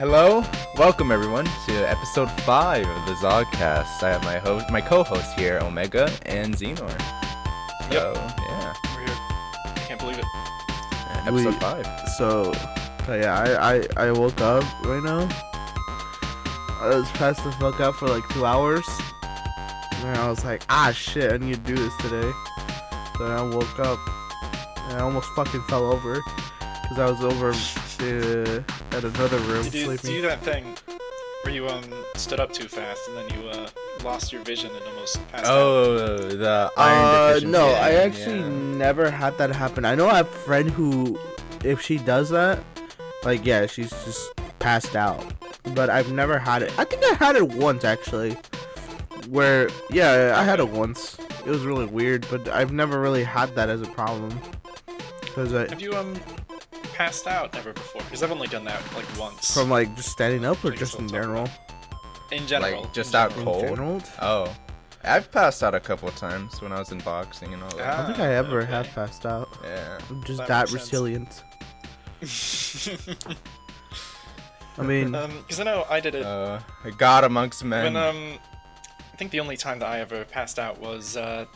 Hello, welcome everyone to episode 5 of the ZOGcast. I have my co-host here, Omega and Xenor. So, yeah. We're here. I can't believe it. Episode 5. I woke up right now. I was passed the fuck out for like 2 hours. And I was like, shit, I need to do this today. So then I woke up and I almost fucking fell over. Because I was over at another room Did you sleeping. do that thing where you stood up too fast and then you lost your vision and almost passed out? Oh, the iron deficiency. No, I actually never had that happen. I know I have a friend who, if she does that, like, yeah, she's just passed out. But I've never had it. I think I had it once, actually. Where, yeah, I had it once. It was really weird, but I've never really had that as a problem. Have you passed out ever before? Because I've only done that like once. From like just standing up or just in general? In general. Like, just out cold? In general? Oh. I've passed out a couple of times when I was in boxing and all that. I don't think I ever have passed out. Yeah. I'm just That that makes resilient. I mean, because I know I did it A god amongst men. when I think the only time that I ever passed out was I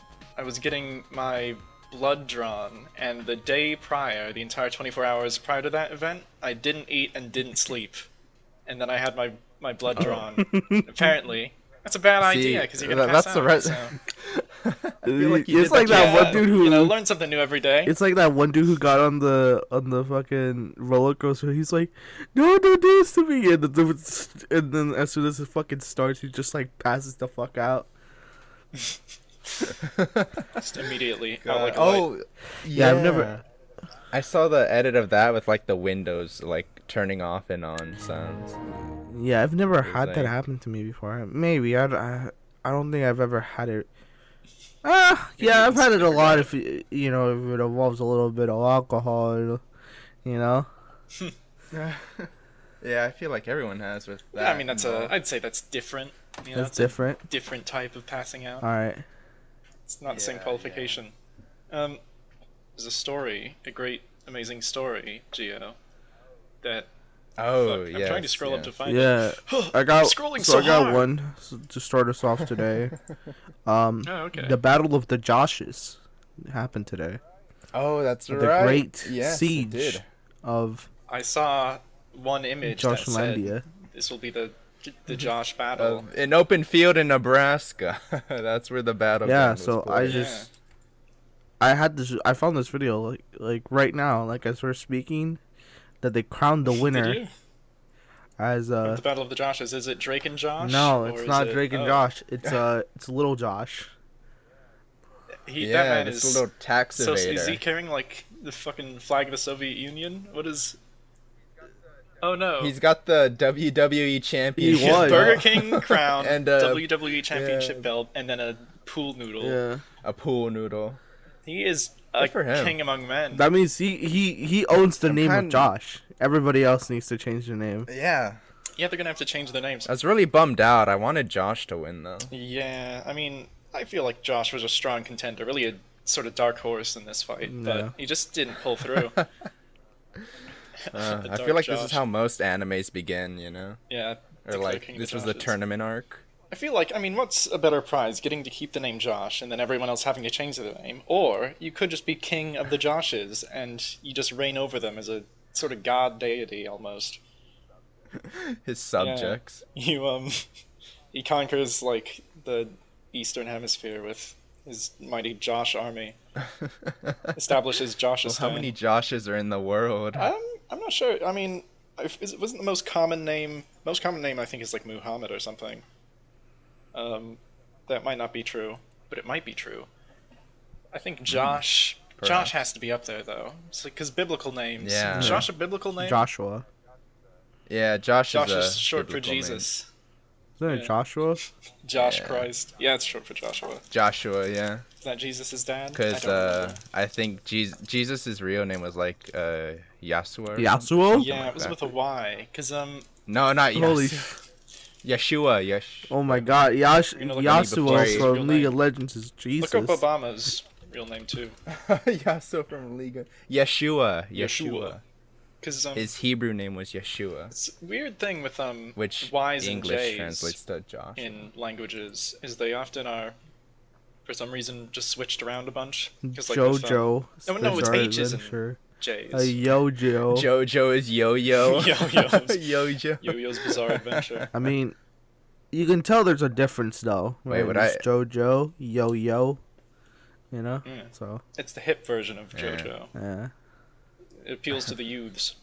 was getting my blood drawn, and the day prior, the entire 24 hours prior to that event, I didn't eat and didn't sleep, and then I had my blood drawn. Apparently, that's a bad idea because you're gonna pass out. it's like that one dude who learn something new every day. It's like that one dude who got on the fucking roller coaster. He's like, "No, don't do this to me," and then as soon as it fucking starts, he just like passes the fuck out. Just immediately. Out like a light. Yeah, I've never. I saw the edit of that with like the windows like turning off and on sounds. Yeah, I've never was had that like- happen to me before. Maybe I don't think I've ever had it. Yeah, I've had it a lot. If if it involves a little bit of alcohol, you know. Yeah, I feel like everyone has with that. Yeah, I mean I'd say that's different. You know, That's it's different. a different type of passing out. All right. It's not the same Yeah, qualification. There's a story, a great, amazing story, Gio, that Oh, I'm trying to scroll up to find Yeah, it. I got. Scrolling So I got hard. one to start us off today. Oh, okay. The Battle of the Joshes happened today. Oh, that's The right. great Yes, it siege did. of I saw one image that Joshlandia. said this will be the Josh battle. An open field in Nebraska. That's where the battle. Yeah, was so played. I found this video like right now, like as we're speaking, that they crowned the Did winner you? as The Battle of the Joshes. Is it Drake and Josh? no, or it's is not it- Drake and oh, Josh. It's little Josh. That Yeah, man this is little tax so. evader. Is he carrying like the fucking flag of the Soviet Union? What is? Oh no. He's got the WWE championship. He won. Burger King crown, And, WWE Championship yeah. belt, and then a pool noodle. Yeah, A pool noodle. He is a Good for him. king among men. that means he owns the name of kinda- Josh. Everybody else needs to change their name. Yeah. Yeah, they're gonna have to change their names. I was really bummed out. I wanted Josh to win though. Yeah, I mean, I feel like Josh was a strong contender, really a sort of dark horse in this fight, Yeah. but he just didn't pull through. I Dark feel like this Josh. is how most animes begin, you know? Yeah, Or declare like king of this the was the Joshes. tournament arc. I feel like, I mean, what's a better prize? Getting to keep the name Josh and then everyone else having to change their name? Or you could just be king of the Joshes and you just reign over them as a sort of god deity almost. His subjects. You, he conquers, like, the Eastern Hemisphere with his mighty Josh army. Establishes Josh's Well, how many Joshes are in the world? I'm not sure. I mean, wasn't the most common name? Most common name I think is like Muhammad or something. That might not be true, but it might be true. I think Josh. Perhaps. Josh has to be up there though, because biblical names. Yeah. Is Josh a biblical name? Joshua. Yeah, Josh Josh is, a is short for biblical name. Jesus. Isn't it Yeah. Joshua? Josh Yeah. Christ. Yeah, it's short for Joshua. Joshua, yeah. Is that Jesus' dad? Because I don't remember. I think Jesus' real name was like Yasua. or Yasuo? something Yeah, like it was that. with a Y. Because No, not Holy Yasua. Yeshua. Yesh. Oh my God, You're gonna look at me before Yasuo his real from League name. of Legends is Jesus. look up Obama's real name too. Yasuo from Liga. Yeshua. Yeshua. Because His Hebrew name was Yeshua, it's a weird thing with which Y's and English J's translates to Josh. in languages is they often are, for some reason, just switched around a bunch. Like JoJo. no, it's Bizarre H's Adventure. and J's. Yojo. JoJo is Yo-Yo. Yo-Yo's. Yo-Yo. Yo-Yo's Bizarre Adventure. I mean, you can tell there's a difference though. Wait, right? what It's JoJo, Yo-Yo. You know. Yeah. So. It's the hip version of JoJo. Yeah. It appeals to the youths.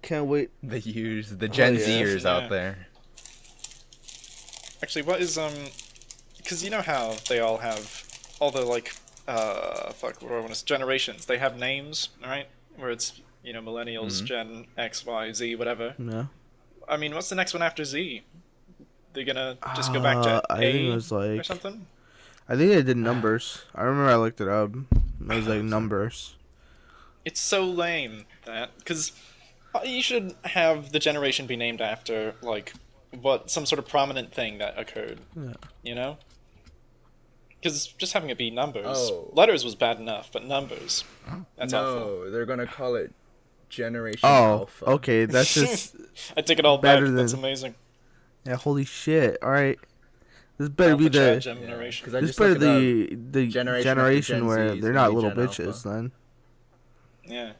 Can't wait. The U's, the Gen yeah. Zers Yeah. out there. Actually, what is because you know how they all have all the like what do I want to generations? They have names, right? Where it's millennials, Gen X, Y, Z, whatever. Yeah. I mean, what's the next one after Z? They're gonna just go back to I A think it was or something. I think they did numbers. I remember I looked it up. It was like numbers. It's so lame that because you should have the generation be named after like some sort of prominent thing that occurred. Yeah. You know. Because just having it be numbers, Oh. letters was bad enough, but numbers, that's awful. No, they're gonna call it Generation Oh, Alpha. okay. That's just I take it all back. Better That's than- amazing. yeah. Holy shit! All right. This better be Alpha Chat the. generation. Because I This just better looked it up. the Generation generation after Gen where Z is they're gonna not be little Gen bitches. Alpha. Then. Yeah,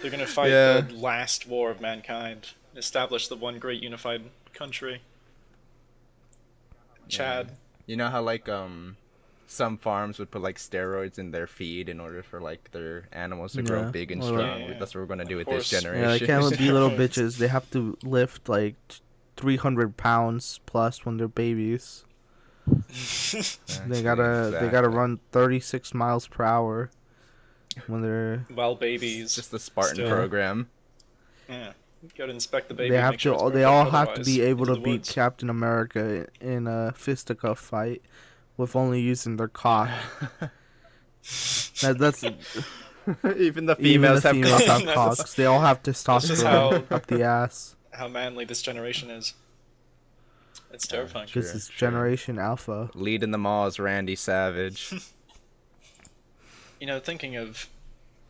they're gonna fight Yeah. the last war of mankind, establish the one great unified country. Chad. You know how like some farms would put like steroids in their feed in order for like their animals to grow Yeah. big and Well, strong. yeah. That's what we're gonna do with Of this course. generation. Yeah, they can't be little Steroids. bitches. They have to lift like 300 pounds plus when they're babies. They gotta run 36 miles per hour when they're. Well, babies. Just the Spartan Still. program. Yeah. Go to inspect the baby. They and have make sure to. it's They perfect, all have to otherwise, be able into to the beat woods. Captain America in a fisticuff fight with only using their cock. That's Even the even females the have females cocks. have cocks. They all have just testosterone how- up the ass. How manly this generation is. It's terrifying. True, This is true. Generation Alpha. Leading them all is Randy Savage. Thinking of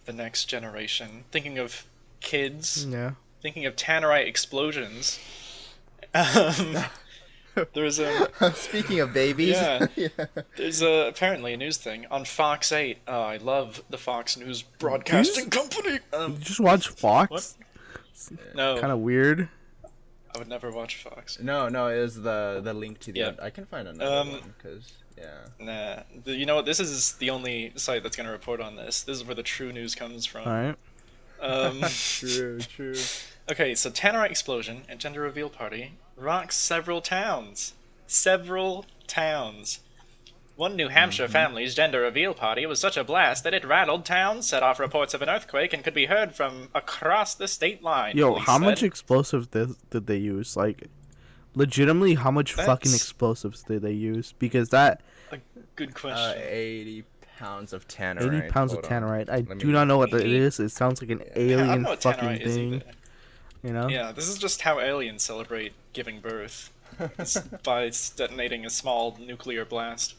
the next generation, thinking of kids, Yeah. thinking of tannerite explosions. There's a Speaking of babies. Yeah. there's apparently a news thing on Fox 8. I love the Fox News Broadcasting Company. You just watch Fox? No, Kind of weird. I would never watch Fox. No, it was the link to the. Yeah. I can find another one because Nah, you know what? This is the only site that's gonna report on this. This is where the true news comes from. All right. True. Okay, so Tannerite explosion and gender reveal party rocks several towns. Several towns. One New Hampshire family's gender reveal party was such a blast that it rattled towns, set off reports of an earthquake, and could be heard from across the state line. Yo, police how much said. explosives did they use? Like, legitimately, how much fucking That's- explosives did they use? Because that A good question. 80 pounds of tannerite. 80 pounds of Hold on. tannerite. I Let do me- not know what it 80? is. It sounds like an Yeah, I don't alien know what fucking Tannerite is thing. either. You know? Yeah, this is just how aliens celebrate giving birth. It's by detonating a small nuclear blast.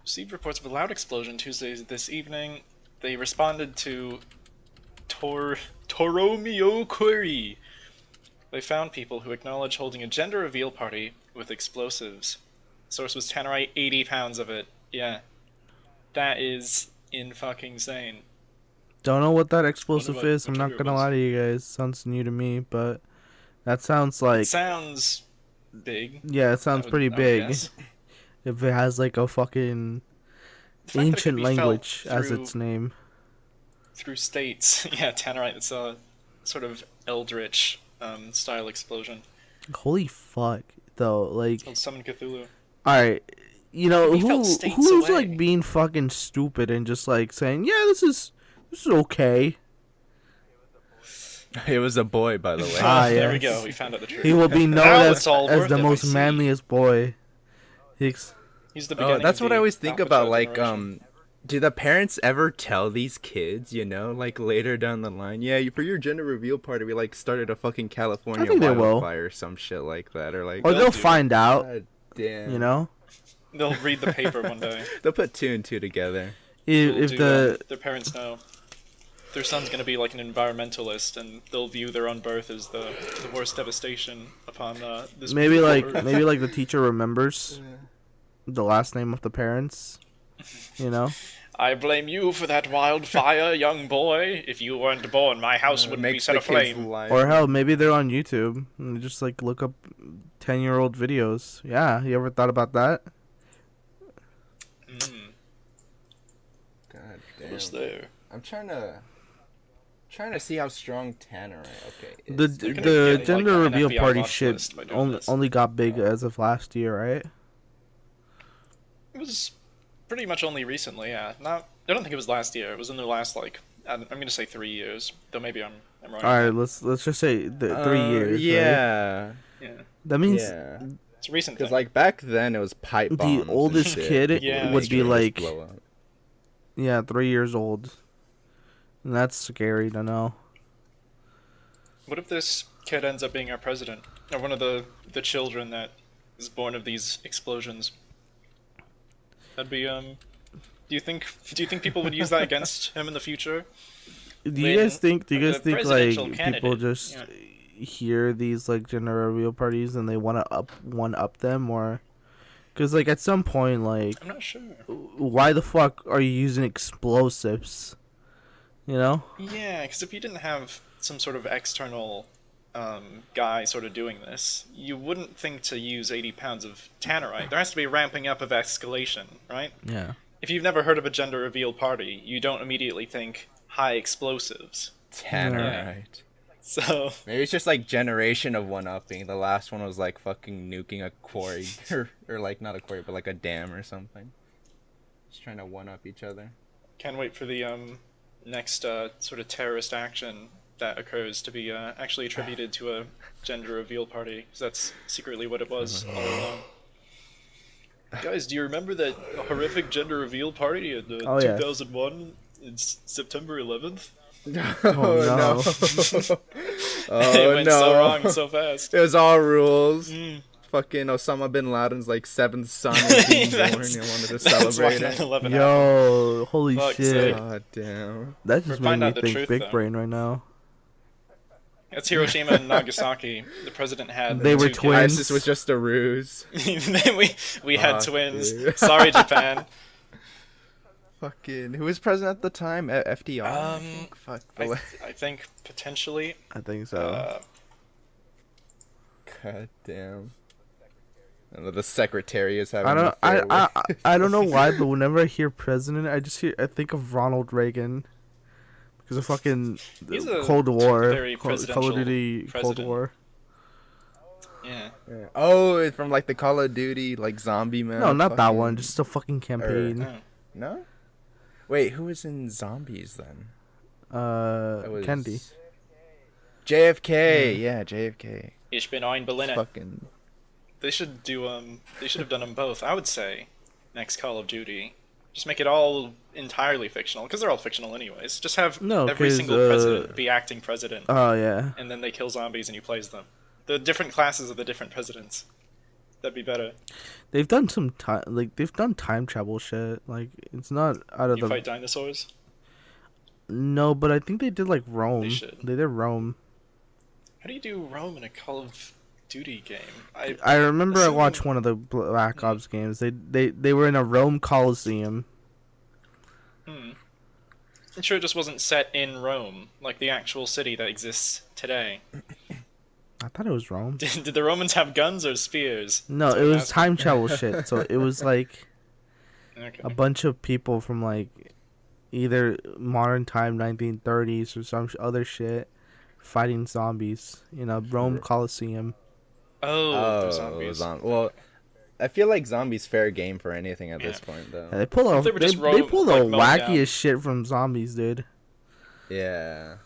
Received reports of a loud explosion Tuesday this evening. They responded to Toromio Query. They found people who acknowledge holding a gender reveal party with explosives. Source was Tannerite, 80 pounds of it. Yeah. That is fucking sane. Don't know what that explosive Wonder is. I'm what not trigger gonna was. lie to you guys. Sounds new to me, but that sounds like Sounds big. yeah, it sounds I would- pretty I would big. guess. If it has like a fucking The fact that it could ancient be felt language as through- its name. Through states. Yeah, Tannerite, it's a sort of eldritch style explosion. Holy fuck, though. Like, Called Summon Cthulhu. all right, you know We felt states who's away. like being fucking stupid and just like saying, yeah, this is okay. It was a boy, by the way. Ah, There we yes. go, we found out the truth. He will be known Now as it's all as worth the it, most I see. manliest boy. He's the Oh, beginning that's of what the I always think Alpha about. Chat Like, generation. do the parents ever tell these kids, like later down the line, yeah, for your gender reveal party, we like started a fucking California think they will. wildfire or some shit like that, or like, Or They'll they'll do. find out, God damn, you know, They'll read the paper one day. they'll put two and two together. They'll if do, the their parents know. their son's gonna be like an environmentalist, and they'll view their own birth as the worst devastation upon this. Maybe like Earth. maybe like the teacher remembers the last name of the parents. You know. I blame you for that wildfire, young boy. If you weren't born, my house wouldn't be set aflame. Or hell, maybe they're on YouTube and just like look up 10-year-old videos. Yeah, you ever thought about that? God damn. What's there? I'm trying to see how strong Tannerite is. The gender like, an reveal FBI party watch shit list by doing this. only got big as of last year, right? It was pretty much only recently, yeah. I don't think it was last year. It was in the last, like, I'm gonna say 3 years. Though maybe I'm wrong. Alright, let's just say 3 years. Yeah. Right? Yeah. That means It's a recent Because thing. like back then it was pipe bombs. the oldest kid Yeah, would that's be true. like 3 3 years old. And that's scary to know. What if this kid ends up being our president? Or one of the children that is born of these explosions? That'd be, do you think people would use that against him in the future? Do you guys think the like presidential people candidate, just hear these like gender reveal parties and they want to one up them, or because like at some point like I'm not sure. why the fuck are you using explosives? You know? Yeah, because if you didn't have some sort of external guy sort of doing this, you wouldn't think to use 80 pounds of tannerite. There has to be a ramping up of escalation, right? Yeah. If you've never heard of a gender reveal party, you don't immediately think high explosives. Tannerite. So Maybe it's just like generation of one-upping. The last one was like fucking nuking a quarry, or like not a quarry, but like a dam or something. Just trying to one-up each other. can't wait for the next sort of terrorist action that occurs to be actually attributed to a gender reveal party, because that's secretly what it was all along. Guys, do you remember that horrific gender reveal party in 2001? It's September 11th. Oh no! It went so wrong and so fast. It was all rules. Fucking Osama bin Laden's like 7th son was being born. He wanted to celebrate it. 9/11 happened. Yo, holy Fuck's shit! sake. God damn. That just made Find me out the think truth, big though. brain right now. It's Hiroshima and Nagasaki. The president had They were two twins. ISIS was just a ruse. kids. we had Fuck, twins. dude. Sorry, Japan. Fucking who was president at the time? FDR. I think? Fuck. I think potentially. I think so. God damn. And the secretary is having. I don't. an affair with- I don't know why, but whenever I hear president, I think of Ronald Reagan, because of fucking He's a Cold War, very Call of presidential Duty, Cold president. War. Yeah. Yeah. Oh, it's from like the Call of Duty, like zombie man. No, not that one. Just a fucking campaign. Oh. No. Wait, who was in zombies then? That was Kennedy. JFK. Yeah, JFK. Ich bin ein Berliner. Fucking. They should do They should have done them both. I would say next Call of Duty. Just make it all entirely fictional, because they're all fictional anyways. Just have No, every 'cause, single president be acting president, Oh yeah. and then they kill zombies and you play as them. The different classes of the different presidents. That'd be better. They've done some time, like they've done time travel shit. Like it's not out of You the. fight dinosaurs. No, but I think they did like Rome. They should. They did Rome. How do you do Rome in a Call of Duty game? I remember I assuming- watched one of the Black Ops games. They were in a Rome Coliseum. I'm sure it just wasn't set in Rome, like the actual city that exists today. I thought it was Rome. Did the Romans have guns or spears? No, That's it what I'm was asking. time travel shit. So it was like Okay. a bunch of people from like either modern time 1930s or some other shit fighting zombies in a Rome Coliseum. Oh, they're zombies. Well, I feel like zombies fair game for anything at this point, though. Yeah, they pull a They were they, just they pull the like, mowed down. wackiest shit from zombies, dude. Yeah.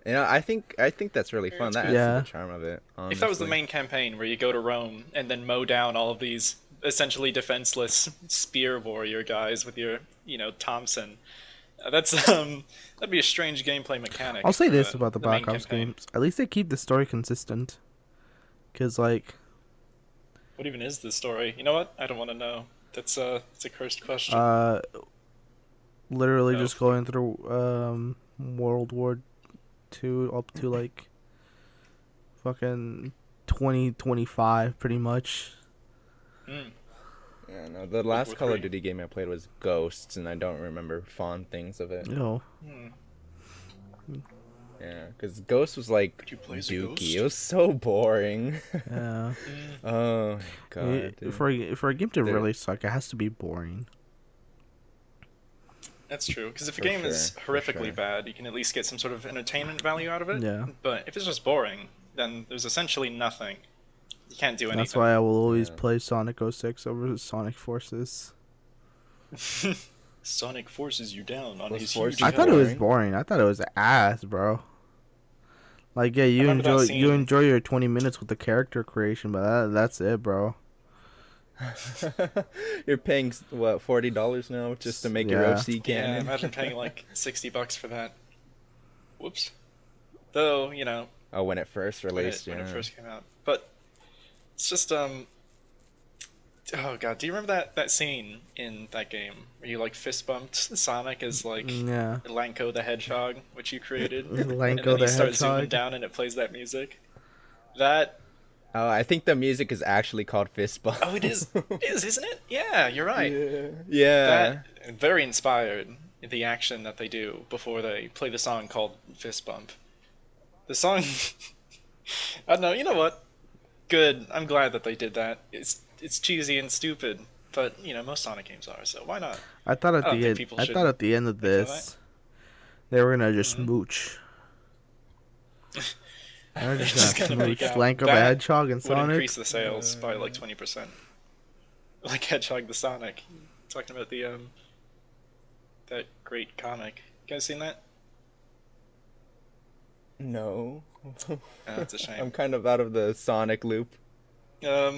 You know, I think that's really fun. That adds Yeah. to the charm of it. Honestly. If that was the main campaign, where you go to Rome and then mow down all of these essentially defenseless spear warrior guys with your, Thompson, that'd be a strange gameplay mechanic. I'll say for this about the main Black Ops campaign. games: at least they keep the story consistent. Cause like, What even is the story? You know what? I don't want to know. That's a cursed question. literally Oh, just going through World War II up to like fucking 2025, pretty much. Mm, Yeah, no, the World last War Call of Three. Duty game I played was Ghosts, and I don't remember fond things of it. You know, Hmm. Yeah, because Ghost was like Did you play as a dookie. ghost? It was so boring. yeah. Mm. Oh my god, dude. For a game to Dude. really suck, it has to be boring. That's true. Because if a For game sure, is for horrifically sure. bad, you can at least get some sort of entertainment value out of it. Yeah. But if it's just boring, then there's essentially nothing. You can't do anything. That's why I will always Yeah. play Sonic 06 over Sonic Forces. Sonic forces you down on Was his Forces huge I thought it was boring? boring. I thought it was ass, bro. Like, yeah, you remember that enjoy scene. your 20 minutes with the character creation, but that's it, bro. You're paying what $40 now just to make your Yeah. OC Yeah, cannon? imagine paying like $60 for that. Whoops. Though, Oh, when it first when released, when yeah. it first came out. But it's just oh god, do you remember that scene in that game where you like fist bumped Sonic as like Yeah. Lanko the Hedgehog, which you created? And Lanko then the you start zooming Hedgehog. down and it plays that music. That Oh, I think the music is actually called Fist Bump. it is, isn't it? Yeah, you're right. Yeah. Yeah. That very inspired the action that they do before they play the song called Fist Bump. The song I don't know, you know what? Good. I'm glad that they did that. It's cheesy and stupid, but most Sonic games are, so why not? I thought at I don't the think end. people I should thought at the end of think of this, they were gonna just Mhm. smooch. They're It's just just gonna gonna make smooch out. Lanko the That Hedgehog and would Sonic. increase the sales by like 20%. Like Hedgehog the Sonic. Talking about the that great comic. You guys seen that? No. Oh, that's a shame. I'm kind of out of the Sonic loop. Yeah,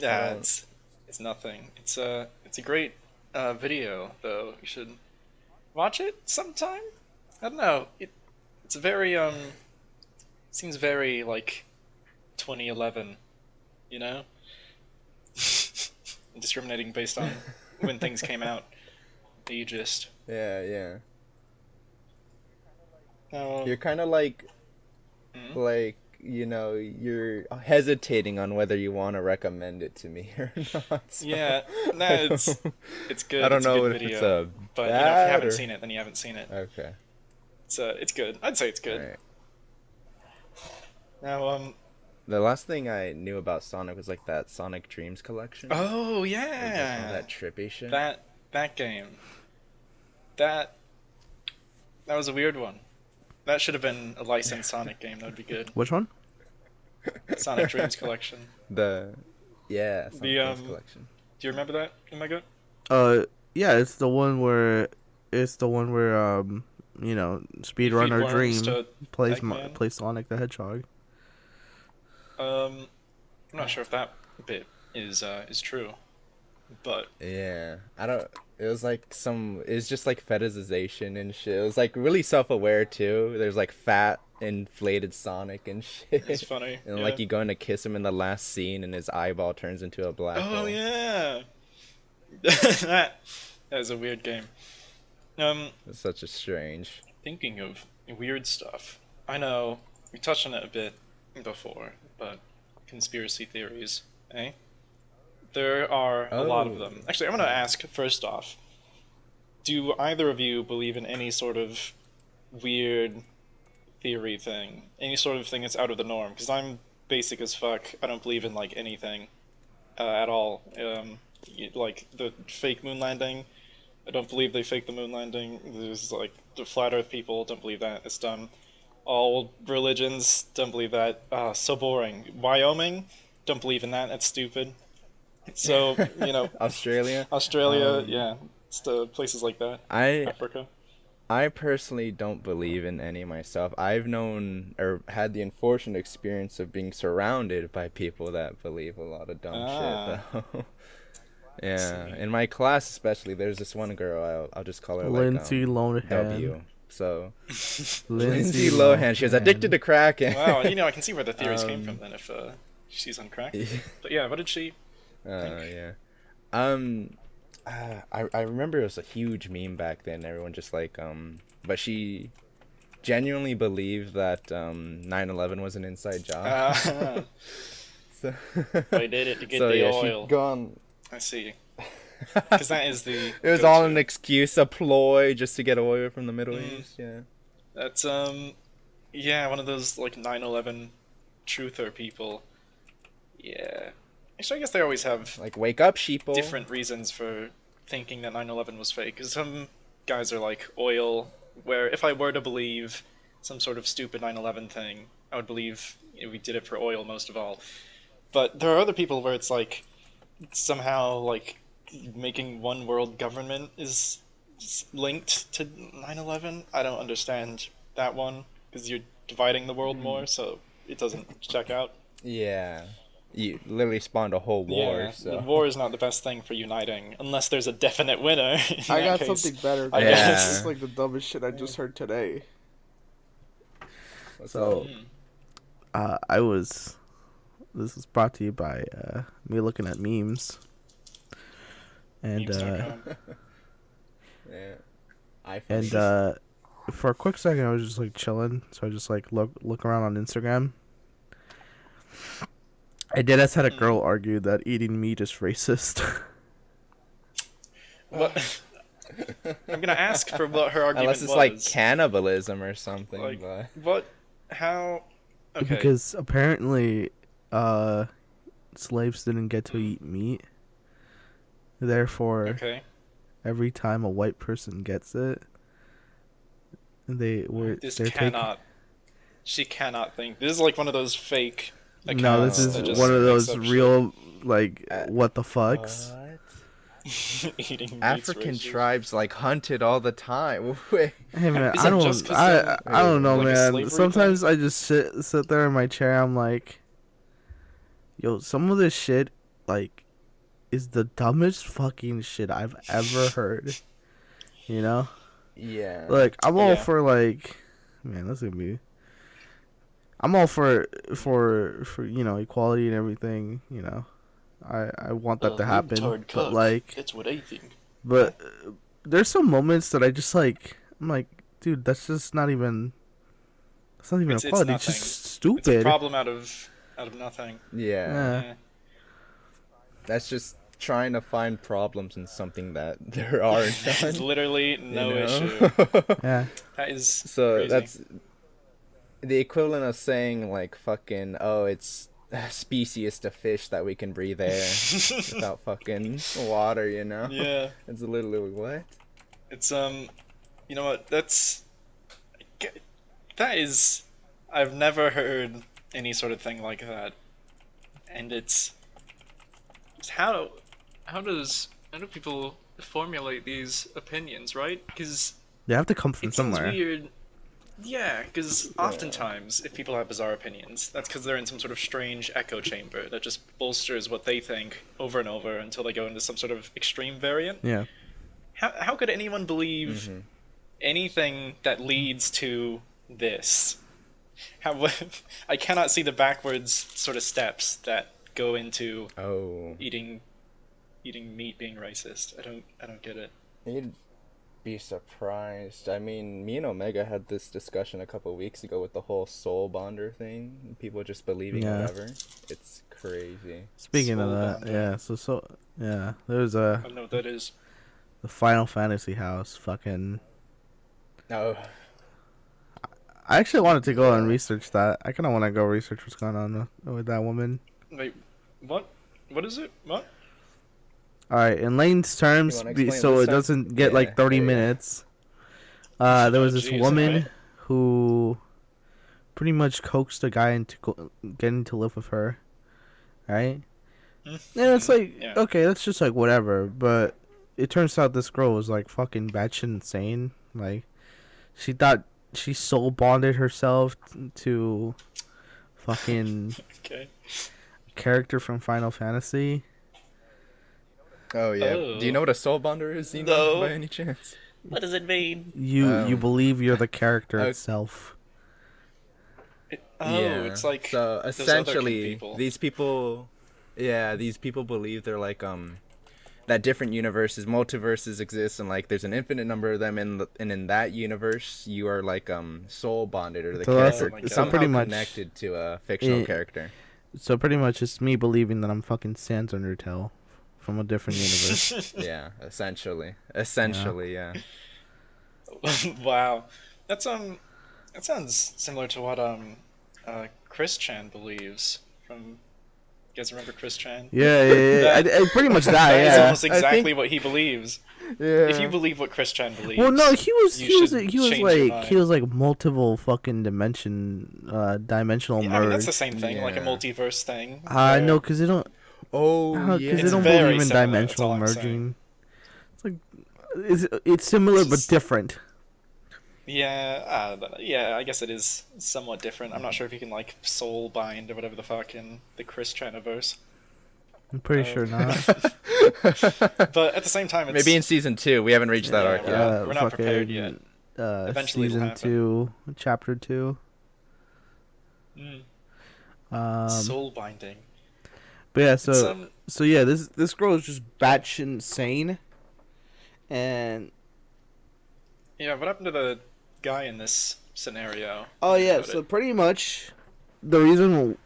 Oh. it's nothing. It's a great video though. You should watch it sometime. I don't know. It's very seems very like 2011, you know? Discriminating based on when things came out. Ageist. Yeah, yeah. No. You're kind of like, Mhm. you're hesitating on whether you want to recommend it to me or not. So Yeah, no, I don't- it's good. I don't It's know a good if video. it's a But if you bad haven't or... seen it, then you haven't seen it. Okay. It's good. I'd say it's good. Alright. Now The last thing I knew about Sonic was like that Sonic Dreams collection. It oh was, like, all yeah, that trippy shit. that game, that was a weird one. That should have been a licensed Sonic game. That would be good. Which one? Sonic Dreams collection. Yeah, Sonic Dreams um, collection. Do you remember that? Am I good? Yeah, it's the one where Speedrunner worms Dream to plays Eggman? plays Sonic the Hedgehog. I'm not sure if that bit is true, but Yeah, I don't. It was like it's just like fetishization and shit. It was like really self-aware too. There's like fat inflated Sonic and shit. it's funny. And yeah. like you going to kiss him in the last scene, and his eyeball turns into a black Oh hole. yeah, that is a weird game. It's such a strange. Thinking of weird stuff, I know we touched on it a bit before, but conspiracy theories, eh? There are a lot of Oh. them. Actually, I'm gonna ask first off: do either of you believe in any sort of weird theory thing? Any sort of thing that's out of the norm? Because I'm basic as fuck. I don't believe in like anything at all. Like the fake moon landing. I don't believe they faked the moon landing. There's like the flat Earth people. Don't believe that. It's dumb. All religions don't believe that. So boring. Wyoming, don't believe in that. That's stupid. So Australia. Australia, yeah, it's the places like that. I Africa. I personally don't believe in any myself. I've known or had the unfortunate experience of being surrounded by people that believe a lot of dumb shit though. Yeah, see. in my class especially, there's this one girl. I'll just call her Lindsay Lohan. W. So Lindsay Lindsay Lohan. She was addicted to crack. And Wow, I can see where the theories came from then. If she's on crack. But yeah, what did she? yeah. I remember it was a huge meme back then. Everyone just like but she genuinely believed that 9/11 was an inside job. So I did it to get so the yeah, oil. she'd gone. I see. Because that is the. It was go-to. all an excuse, a ploy, just to get oil from the Middle East. Yeah. That's yeah, one of those like 9/11 truther people. Yeah. Actually, I guess they always have Like, wake up, sheeple. different reasons for thinking that 9/11 was fake. Because some guys are like oil, where if I were to believe some sort of stupid 9/11 thing, I would believe we did it for oil most of all. But there are other people where it's like somehow like making one world government is linked to 9/11. I don't understand that one because you're dividing the world more, so it doesn't check out. Yeah. You literally spawned a whole war. Yeah, So the war is not the best thing for uniting unless there's a definite winner. In I that got case, something better. I Than Yeah. This is like the dumbest shit I just heard today. What's So, up? This is brought to you by me looking at memes. And Memes.com. Yeah. iPhone. and for a quick second I was just like chilling, so I just like look around on Instagram. I did just had a girl argue that eating meat is racist. What? I'm gonna ask for what her argument Unless it's was. like cannibalism or something. Like, but what? How? Okay. Because apparently slaves didn't get to eat meat. Therefore, Okay. every time a white person gets it, they're Cannot. She cannot think. This is like one of those fake. No, this accounts that is just one of makes those up real like what the fucks. what? shit. Eating meat's African racist. tribes like hunted all the time. Wait. Hey man, Is it just 'cause I don't know, like a man. slavery Sometimes thing? I just sit there in my chair. I'm like, yo, some of this shit like is the dumbest fucking shit I've ever heard. You know, Yeah. like I'm all Yeah. for like, man, that's gonna be. I'm all for equality and everything. You know, I want that to happen. But like, That's what I think. but there's some moments that I just like. I'm like, dude, that's just not even. That's not even It's equality. It's just nothing. It's a stupid. problem out of nothing. Yeah. Yeah. That's just trying to find problems in something that there are There's none. literally you no know? issue. Yeah. That is So crazy. that's the equivalent of saying like fucking it's species to fish that we can breathe air without fucking water, you know? Yeah. It's literally what? It's you know what? That is, I've never heard any sort of thing like that, and it's how do people formulate these opinions, right? Because They have to come from it seems somewhere. weird. Yeah, because oftentimes, if people have bizarre opinions, that's because they're in some sort of strange echo chamber that just bolsters what they think over and over until they go into some sort of extreme variant. Yeah. How could anyone believe anything that leads to this? How I cannot see the backwards sort of steps that go into Oh. eating meat being racist. I don't get it. You'd be surprised. I mean, me and Omega had this discussion a couple weeks ago with the whole soul bonder thing. People just believing Yeah. whatever. It's crazy. Speaking of Soul that, bonding. yeah. Yeah. There's I don't know what that is. the Final Fantasy house. Fucking. Oh. I actually wanted to go and research that. I kind of want to go research what's going on with that woman. Wait, what? What is it? What? All right, in Lane's terms, You wanna explain so this it time? doesn't get Yeah, like 30 there you go. minutes. There was this Jeez, woman alright. who pretty much coaxed a guy into getting to live with her, right? And it's like, Yeah. okay, that's just like whatever. But it turns out this girl was like fucking batshit insane. Like, she thought she soul bonded herself to fucking Okay. character from Final Fantasy. Oh yeah. Oh. Do you know what a soul bonder is, Zeno, No. by any chance? What does it mean? You believe you're the character Oh. itself. It's like so those other essentially people. these people believe they're like that different universes, multiverses exist, and like there's an infinite number of them, and in that universe, you are like soul bonded, or the So that's character my God. somehow pretty much connected to a fictional it- character. So pretty much it's me believing that I'm fucking Sans Undertale from a different universe. Yeah, essentially, yeah. Wow, that's that sounds similar to what Chris Chan believes from. You guys remember Chris Chan? Yeah. I pretty much that. That is Yeah. almost I exactly think- what he believes. Yeah. If you believe what Chris Chan believes, Well, no, he was change your mind. like multiple fucking dimensional Yeah, merge. I mean that's the same thing, like a Yeah. multiverse thing. I know, where- because they don't. Oh, Because yeah. they It's don't very believe in similar, that's all dimensional I'm saying. merging. It's like it's similar It's but just- different. Yeah, I guess it is somewhat different. I'm not sure if you can like soul bind or whatever the fuck in the Chris Chaniverse. I'm pretty sure not. But at the same time, it's Maybe in season 2, we haven't reached that Yeah, arc we're yet. not prepared yet. Eventually it'll Season happen. 2, chapter 2. soul binding. But yeah, It's, so yeah, this girl is just batshit insane, and yeah, what happened to the guy in this scenario? oh yeah, About so it? pretty much the reason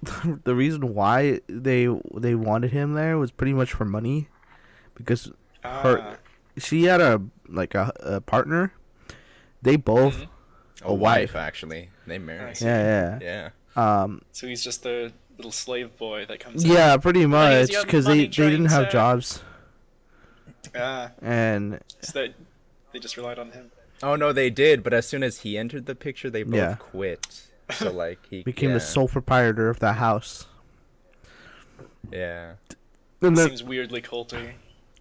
why they wanted him there was pretty much for money, because her she had a partner. They both Mhm. A wife, actually. They married. Nice. yeah. Yeah. So he's just the little slave boy that comes in. Yeah, pretty much, your because money they didn't train, have sir? jobs, Ah, and so they just relied on him. Oh no, they did, but as soon as he entered the picture, they both Yeah. quit. So like he became yeah, the sole proprietor of that house. Yeah. And then, Seems weirdly culty.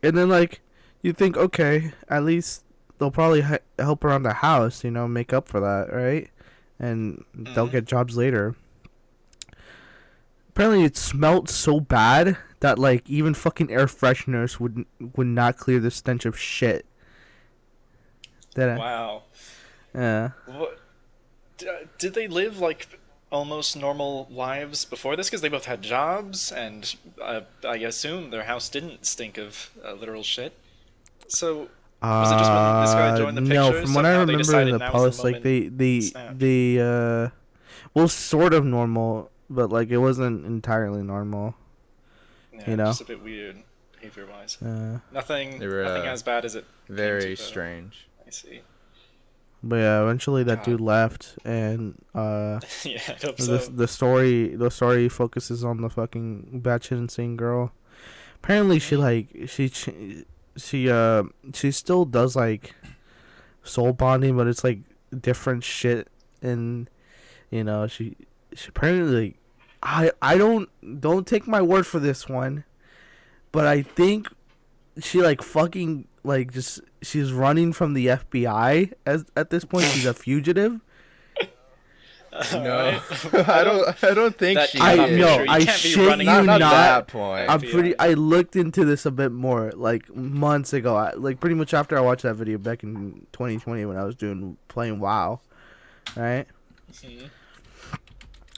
and then like, you think, okay, at least they'll probably help around the house, make up for that, right? And they'll Mhm. get jobs later. Apparently, it smelled so bad that like even fucking air fresheners would not clear the stench of shit. That Wow. yeah. What? Did they live like almost normal lives before this? Because they both had jobs, and I assume their house didn't stink of literal shit. So was it just when this guy joined the No, picture? from what I somehow they remember in decided the now was post, the like moment they to snap? well, sort of normal, but like it wasn't entirely normal. Yeah, know? just a bit weird behavior-wise. Nothing They were, as bad as it. came Very to, though. strange. I see. But yeah, eventually that God. dude left, and Yeah, I hope so. the story focuses on the fucking batshit insane girl. Apparently, she still does like soul bonding, but it's like different shit, and she apparently I don't take my word for this one, but I think she like fucking like just she's running from the FBI at this point. She's a fugitive. No, Alright. I don't think That she. cannot I be know, true. You I can't be shit running you from not the at not. that point. FBI. I looked into this a bit more like months ago. Like pretty much after I watched that video back in 2020 when I was playing WoW, right? Mhm.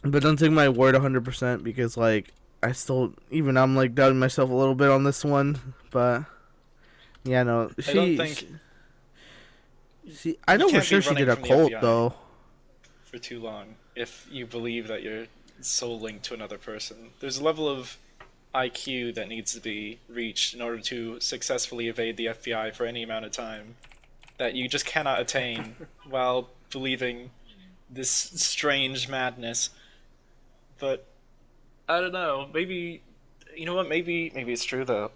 But don't take my word 100% because like I'm like doubting myself a little bit on this one. But yeah, no, I don't think I know you for can't sure be she did running a from the cult FBI. though. for too long if you believe that you're soul linked to another person. There's a level of IQ that needs to be reached in order to successfully evade the FBI for any amount of time that you just cannot attain while believing this strange madness. But I don't know. Maybe you know what? Maybe it's true though.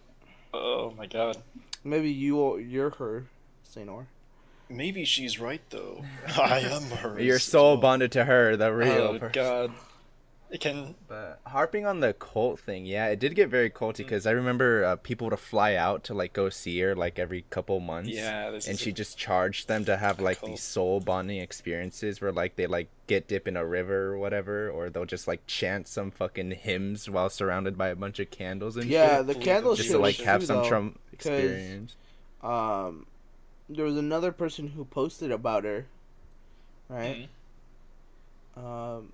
Oh my god. Maybe you're her, Sainor. Maybe she's right though. I am her. Your as soul well. bonded to her, the real Oh person. god. It can. But harping on the cult thing, yeah, it did get very culty because I remember people to fly out to like go see her like every couple months. Yeah, this and is she a- just charged them to have like cult. these soul bonding experiences where like they like get dip in a river or whatever, or they'll just like chant some fucking hymns while surrounded by a bunch of candles and Yeah, shit. the Believe candle it. Just shit to was like have true, some though, Trump because, experience. There was another person who posted about her, right? Mhm.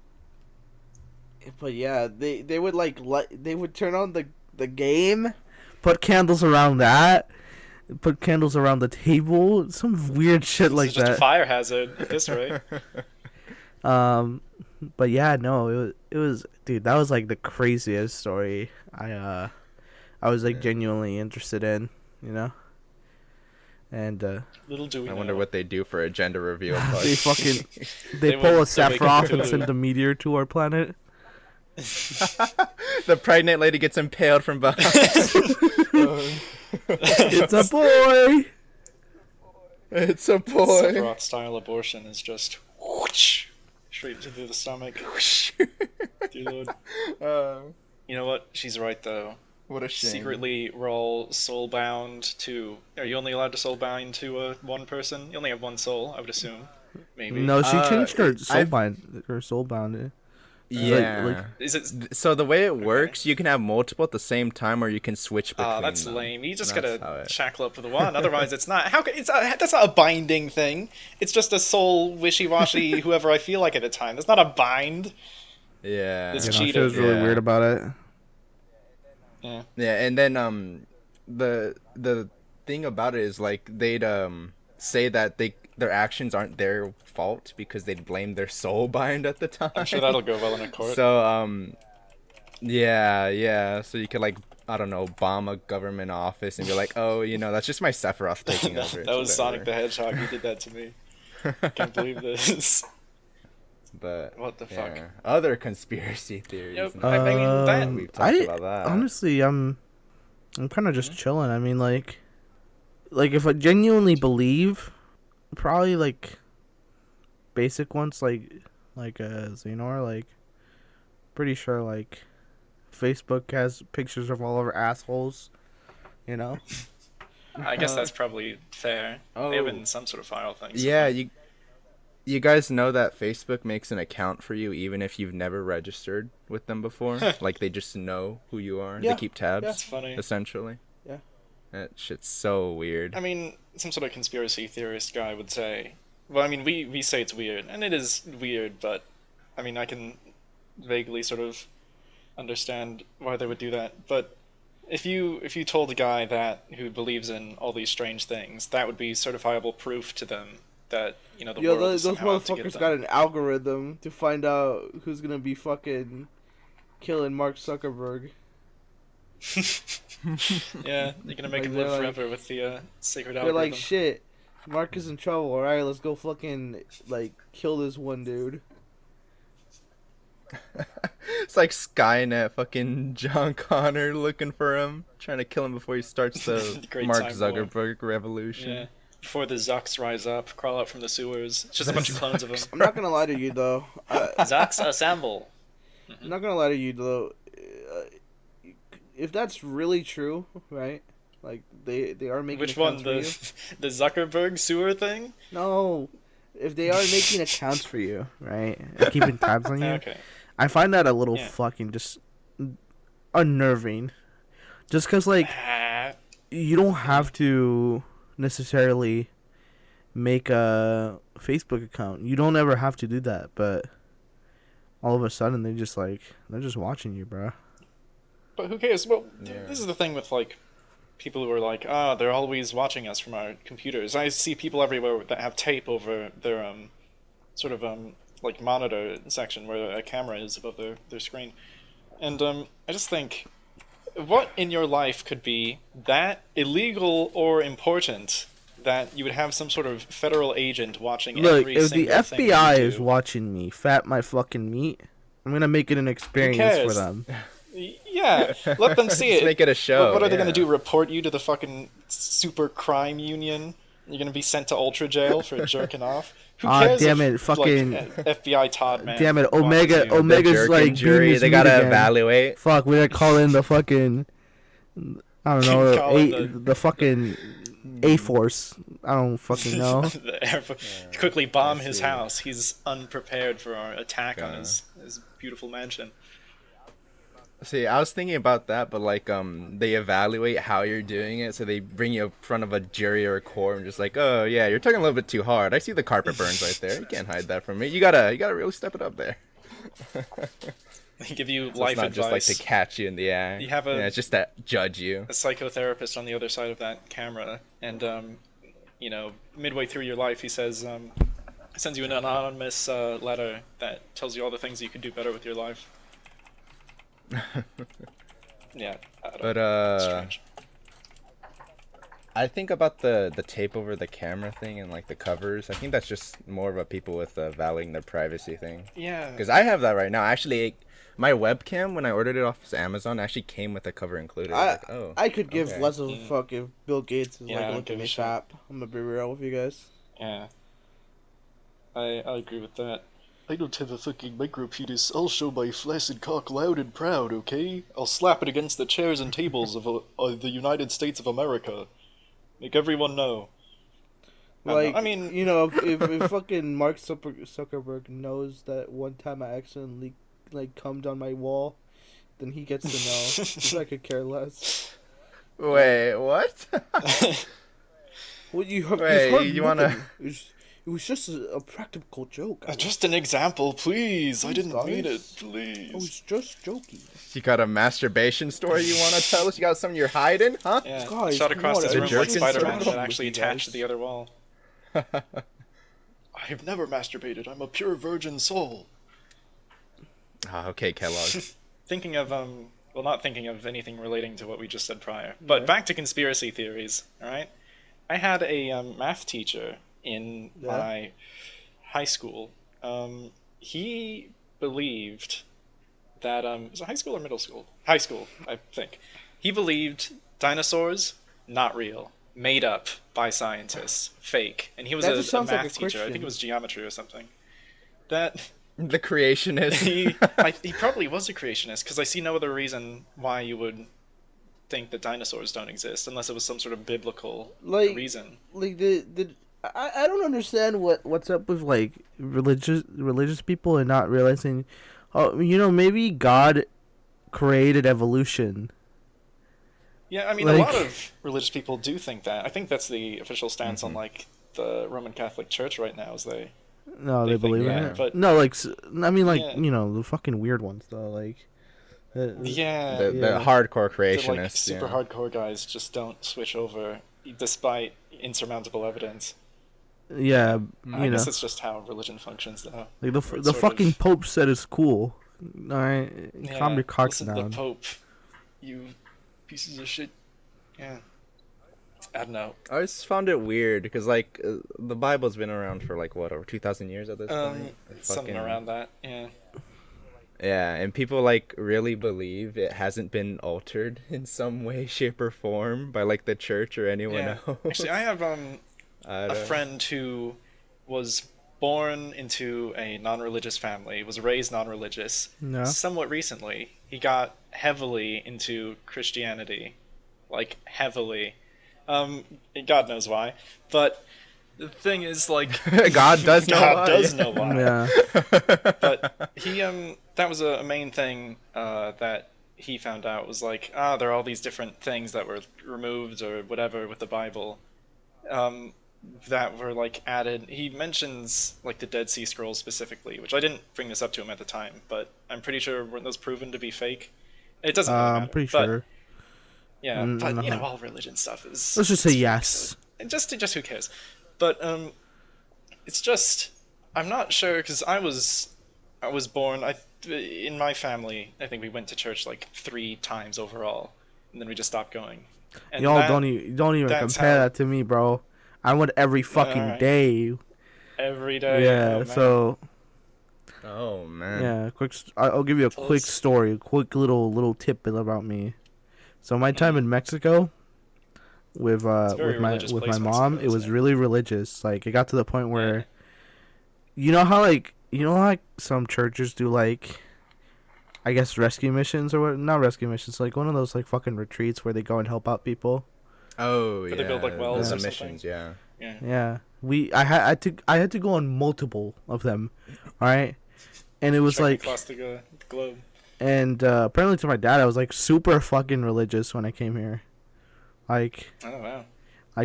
But yeah, they would like they would turn on the game, put candles around that, put candles around the table, some weird shit like It's just that. a fire hazard at this rate. But yeah, no, it was dude, that was like the craziest story I was like genuinely interested in, you know. And Little do we I know. wonder what they do for a gender reveal they party. fucking They pull a went to make Sephiroth it and to- send a meteor to our planet. The pregnant lady gets impaled from behind. It's a boy. It's a boy. Sephiroth style abortion is just whoosh, straight through the stomach. Dear Lord. You know what? She's right though. What a shame. Secretly, we're all soul-bound to... Are you only allowed to soul-bind to one person? You only have one soul, I would assume. Maybe. No, she changed her I've- soulbound. Yeah. like- Is it... So the way it works, you can have multiple at the same time, or you can switch between. Oh, that's them. lame. You just That's how gotta it- shackle up with the one. Otherwise, it's not... that's not a binding thing. It's just a soul wishy-washy whoever I feel like at a time. That's not a bind. Yeah. It's You know, she cheating. was really Yeah. weird about it. Yeah. Yeah, and then the thing about it is like they'd say that their actions aren't their fault because they'd blame their soul bind at the time. I'm sure that'll go well in a court. So yeah. So you could like, I don't know, bomb a government office and be like, oh, that's just my Sephiroth taking over. That was It's Sonic the whatever. Hedgehog. He did that to me. Can't believe this. But What the fuck? yeah. Other conspiracy theories. Yep. and- I mean, that- We've talked about that. Honestly, I'm kind of just chilling. I mean, like if I genuinely believe, probably like basic ones, like Xenor, like pretty sure like Facebook has pictures of all of our assholes, you know. I guess that's probably fair. Oh. They have it in some sort of file thing. Yeah, you guys know that Facebook makes an account for you even if you've never registered with them before? Like they just know who you are. Yeah, They keep tabs, That's funny. essentially. Yeah. That shit's so weird. I mean, some sort of conspiracy theorist guy would say, well, I mean, we say it's weird, and it is weird, but, I mean, I can vaguely sort of understand why they would do that, but if you told a guy that who believes in all these strange things, that would be certifiable proof to them that, the world is those somehow out to get motherfuckers them. got an algorithm to find out who's gonna be fucking killing Mark Zuckerberg. Yeah, you're gonna make Like, him they're live like- forever with the sacred They're algorithm. like, shit, Mark is in trouble. All right, let's go fucking like kill this one dude. It's like Skynet, fucking John Connor looking for him, trying to kill him before he starts the Great Mark time war. Zuckerberg revolution. Yeah. Before the Zucks rise up, crawl out from the sewers. It's just a bunch of clones of them. I'm not gonna lie to you though. Zucks assemble. I'm not gonna lie to you though. If that's really true, right? Like they are making Which one? accounts for you. The Zuckerberg sewer thing? No, if they are making accounts for you, right, and keeping tabs on you, Okay. I find that a little Yeah. fucking just unnerving. Just because, like, Ah, you don't have to necessarily make a Facebook account. You don't ever have to do that, but all of a sudden they're just watching you, bro. but who cares? Well, Yeah. this is the thing with, like, people who are like, they're always watching us from our computers. I see people everywhere that have tape over their, sort of, like, monitor section where a camera is above their screen. And, I just think, what in your life could be that illegal or important that you would have some sort of federal agent watching Look, every if the single thing FBI you is do? watching me fat my fucking meat, I'm gonna make it an experience for cares? them. Yeah, let them see Just it. make it a show. What are they yeah. going to do? Report you to the fucking super crime union? You're going to be sent to Ultra Jail for jerking off? Who Ah, cares damn if, it, fucking- like, FBI Todd, man. Damn it, watches Omega- you? The Omega's jerking like jury. being this They gotta meat again. evaluate. Fuck, we gotta call in the fucking, I don't know, Call in the fucking A-Force. I don't fucking know. The Air Force- quickly bomb I his see. house. He's unprepared for our attack on Yeah. his beautiful mansion. See, I was thinking about that, but like, they evaluate how you're doing it, so they bring you in front of a jury or a court and just like, oh yeah, you're tugging a little bit too hard. I see the carpet burns right there. You can't hide that from me. You gotta really step it up there. They give you So life it's not advice. just like to catch you in the act. You have yeah, it's just to judge you. a psychotherapist on the other side of that camera, and you know, midway through your life, he says, sends you an anonymous letter that tells you all the things you could do better with your life. Yeah, I don't But know. Strange. I think about the tape over the camera thing and like the covers. I think that's just more of a people with valuing their privacy thing. Yeah. Because I have that right now. Actually, my webcam when I ordered it off Amazon actually came with a cover included. Like, oh, I could give okay. less of a fuck if Bill Gates is Yeah, I like don't looking give a me shit. fap. I'm gonna be real with you guys. Yeah. I agree with that. I don't have a fucking micro penis. I'll show my flaccid cock loud and proud, okay? I'll slap it against the chairs and tables of the United States of America. Make everyone know. Like, I mean, you know, if fucking Mark Zuckerberg knows that one time I accidentally like cummed on my wall, then he gets to know. 'Cause I could care less. Wait, what? Well, you've heard Wait, nothing. It was just a practical joke. just an example, please. I Please, didn't mean it, guys. please. I was just joking. You got a masturbation story you want to tell us? You got something you're hiding, huh? Yeah, Guys, shot come across on, his The room jerk like Spider-Man, circle but actually with you attached guys. to the other wall. I've never masturbated. I'm a pure virgin soul. Okay, Kellogg. Thinking of well, not thinking of anything relating to what we just said prior, but Yeah. back to conspiracy theories. All right, I had a math teacher in Yeah. my high school. He believed that was it high school or middle school? High school, I think. He believed dinosaurs not real, made up by scientists, fake, and he was That a just sounds math like a teacher. I think Christian. it was geometry or something. That The creationist. he probably was a creationist because I see no other reason why you would think that dinosaurs don't exist unless it was some sort of biblical Like- reason. Like I don't understand what's up with like religious people and not realizing, oh, you know, maybe God created evolution. Yeah, I mean, a Like- lot of religious people do think that. I think that's the official stance on like the Roman Catholic Church right now. Is they No, they think believe in that, it. but No, like I mean, like Yeah. you know, the fucking weird ones though. Like, yeah, the Yeah. hardcore the creationists. like super yeah. hardcore guys just don't switch over despite insurmountable evidence. yeah, I you know, guess it's just how religion functions, though. like it's the sort fucking of- Pope said it's cool. All right, calm your cocks listen to down. the Pope, you pieces of shit. Yeah, I don't know. I just found it weird because like the Bible's been around for like what over 2,000 years at this point. Something Fucking- around that. Yeah. Yeah, and people like really believe it hasn't been altered in some way, shape, or form by like the church or anyone Yeah. else. Actually, I have I a don't- friend who was born into a non-religious family, was raised non-religious. No. Somewhat recently, he got heavily into Christianity, like heavily. God knows why, but the thing is, like, God does know God why. does know why. Yeah, But he that was a main thing that he found out was like, there are all these different things that were removed or whatever with the Bible that were like added. He mentions like the Dead Sea Scrolls specifically, which I didn't bring this up to him at the time, but I'm pretty sure weren't those proven to be fake? It doesn't really matter, I'm pretty but, sure. Yeah, Mm, but you no. know, all religion stuff is. Let's just say is fake, yes. so- just who cares? But it's just I'm not sure because I was born. In my family, I think we went to church like 3 times overall, and then we just stopped going. And Y'all that- don't even that's compare how- that to me, bro. I went every fucking alright. day. every day. Yeah, oh, man. so Oh man. yeah, I'll give you a So quick it's- story, a quick little tidbit about me. So my time in Mexico with a very religious with place, my mom, Mexico, it was isn't it? really religious. Like it got to the point where Yeah. you know how like some churches do like I guess rescue missions or what? Not rescue missions, like one of those like fucking retreats where they go and help out people. Oh yeah. Where they build, like, wells the or missions, yeah. Yeah. Yeah, I had to go on multiple of them, all right, and it was Trekking like, across the globe. and apparently to my dad, I was like super fucking religious when I came here, like Oh wow.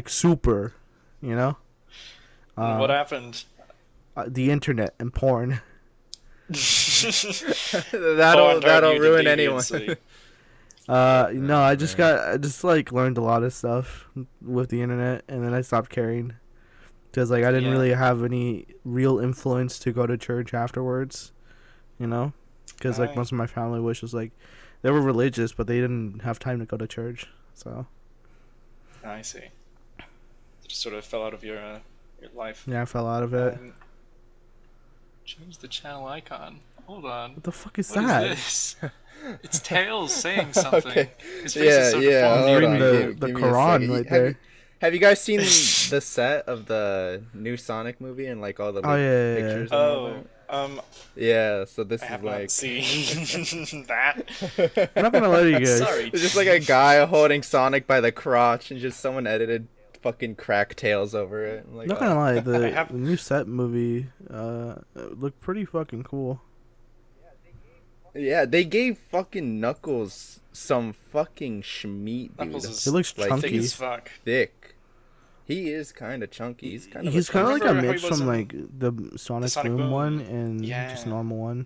super, you know. And what happened? The internet and porn. that'll ruin anyone. No, I just like learned a lot of stuff with the internet, and then I stopped caring because like I didn't really have any real influence to go to church afterwards, you know, because like most of my family was like they were religious, but they didn't have time to go to church, so. I see. It just sort of fell out of your life. Yeah, I fell out of it. Change the channel icon. Hold on. What the fuck is What that? is this? It's Tails saying something. Okay. His face is sort of falling Reading behind. the Quran right there. Have you guys seen the set of the new Sonic movie and like all the pictures? And all that? Yeah, so this I is have like not seen that. I'm not gonna lie to you guys. Sorry. it's just like a guy holding Sonic by the crotch and just someone edited fucking crack Tails over it. I'm like, Not gonna lie, the have- new set movie looked pretty fucking cool. yeah, they gave fucking Knuckles some fucking schmeat, dude. Knuckles is He looks Like, chunky. thick as fuck. Thick. He is kind of chunky. He's kind of He's kind of like a Remember how he mix was from in like the Sonic Sonic Boom Boom? one and Yeah. just normal one.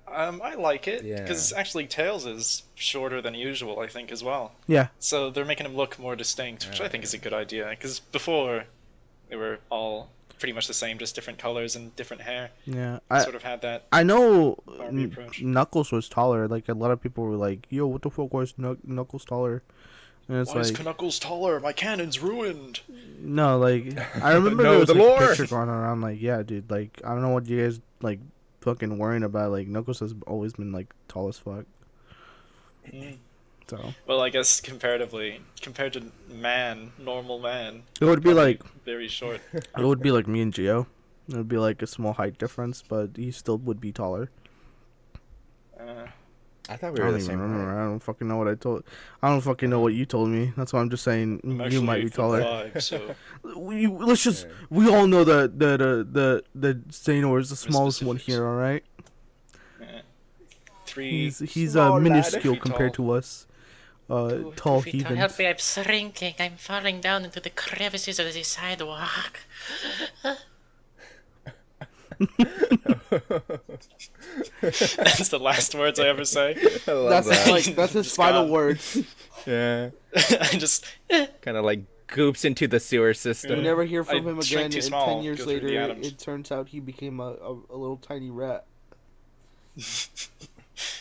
I like it Yeah. because actually Tails is shorter than usual, I think, as well. Yeah, So they're making him look more distinct, which I think is a good idea. Because before, they were all pretty much the same, just different colors and different hair. yeah. Sort of had that. I know Barbie approach. Knuckles was taller. Like a lot of people were like, "Yo, what the fuck was Knuckles taller?" And it's Why like, is Knuckles taller? My cannon's ruined. no, like I remember No, there was the like, a lore. picture going around. Like, yeah, dude. Like I don't know what you guys like fucking worrying about. Like Knuckles has always been like tall as fuck. So Well, I guess comparatively, compared to normal man, it would be probably like very short. it would be like me and Gio. It would be like a small height difference, but he still would be taller. I thought I we were don't the even same remember. height. I don't fucking know what I told. I don't fucking know what you told me. That's why I'm just saying I'm you might actually be taller. 5'5", so Let's just. We all know that the Xehanort is the smallest one specifics. here. All right. three. He's small lad. minuscule Feet compared tall. to us. Tall heathens. Help me, I'm shrinking. I'm falling down into the crevices of the sidewalk. That's the last words I ever say. I love that. that's his Just final got- words. Yeah, I just. kind of like goops into the sewer system. We never hear I from him shrink again, too and small, 10 years go through the later, atoms. it turns out he became a little tiny rat.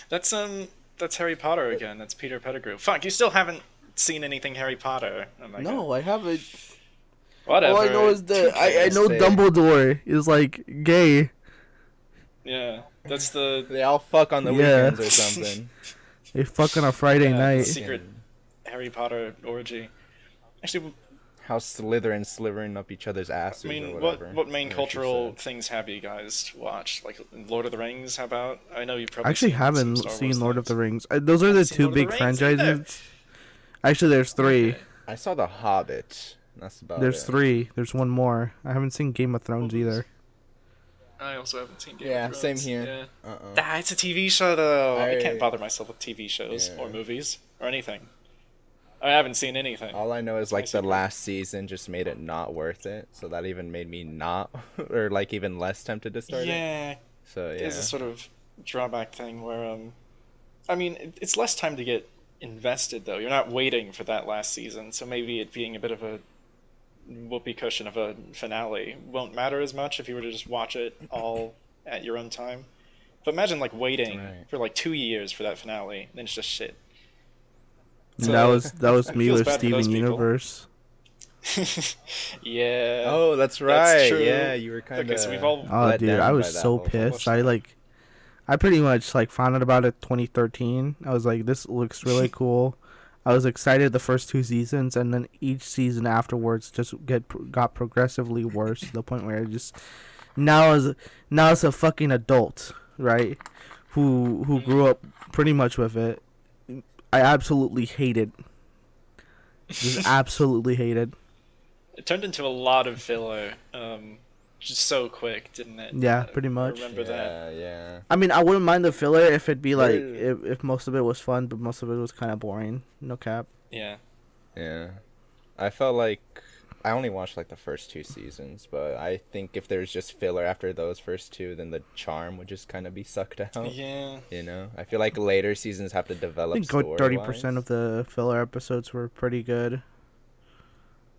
That's Harry Potter again. That's Peter Pettigrew. Fuck, you still haven't seen anything Harry Potter. Oh my God. No, I haven't. Whatever. All I know is that I know Say- Dumbledore is like gay. Yeah, that's the They all fuck on the Yeah. weekends or something. They fuck on a Friday the night. secret Harry Potter orgy. Actually, How Slytherin slivering up each other's asses I mean, or whatever. what main Or she cultural said. things have you guys watched? Like Lord of the Rings? How about? I know you I probably actually seen haven't some Star seen Wars Lord of things. the Rings. Those are the seen two Lord of the big Rings either. franchises. Actually, there's three. Okay. I saw The Hobbit. That's about There's it. three. There's one more. I haven't seen Game of Thrones either. I also haven't seen Game Yeah, of same Thrones. here. Ah, it's a TV show though. I I- can't bother myself with TV shows Yeah. or movies or anything. I haven't seen anything. All I know is like I see. the last season just made it not worth it, so that even made me not, or like even less tempted to start it. Yeah, So yeah. there's a sort of drawback thing where I mean, it's less time to get invested though. You're not waiting for that last season, so maybe it being a bit of a whoopee cushion of a finale won't matter as much if you were to just watch it all at your own time. But imagine like waiting Right. for like 2 years for that finale, then it's just shit. And So, that was it me feels with bad for those Steven people. Universe. Yeah. Oh, that's right. true. Yeah, you were kind of. Okay, so we've all- Oh, dude, I was so pissed. I pretty much like found out about it 2013. I was like, this looks really cool. I was excited the first two seasons, and then each season afterwards just got progressively worse to the point where I just now as a fucking adult, right? Who grew up pretty much with it. I absolutely hated. Just absolutely hated. It turned into a lot of filler, just so quick, didn't it? Yeah, pretty much. I remember that. Yeah. I mean, I wouldn't mind the filler if it'd be like There- if most of it was fun, but most of it was kind of boring. No cap. Yeah. Yeah. I felt like I only watched like the first 2 seasons, but I think if there's just filler after those first two, then the charm would just kind of be sucked out. Yeah. You know, I feel like later seasons have to I develop think story 30% of the filler episodes were pretty good,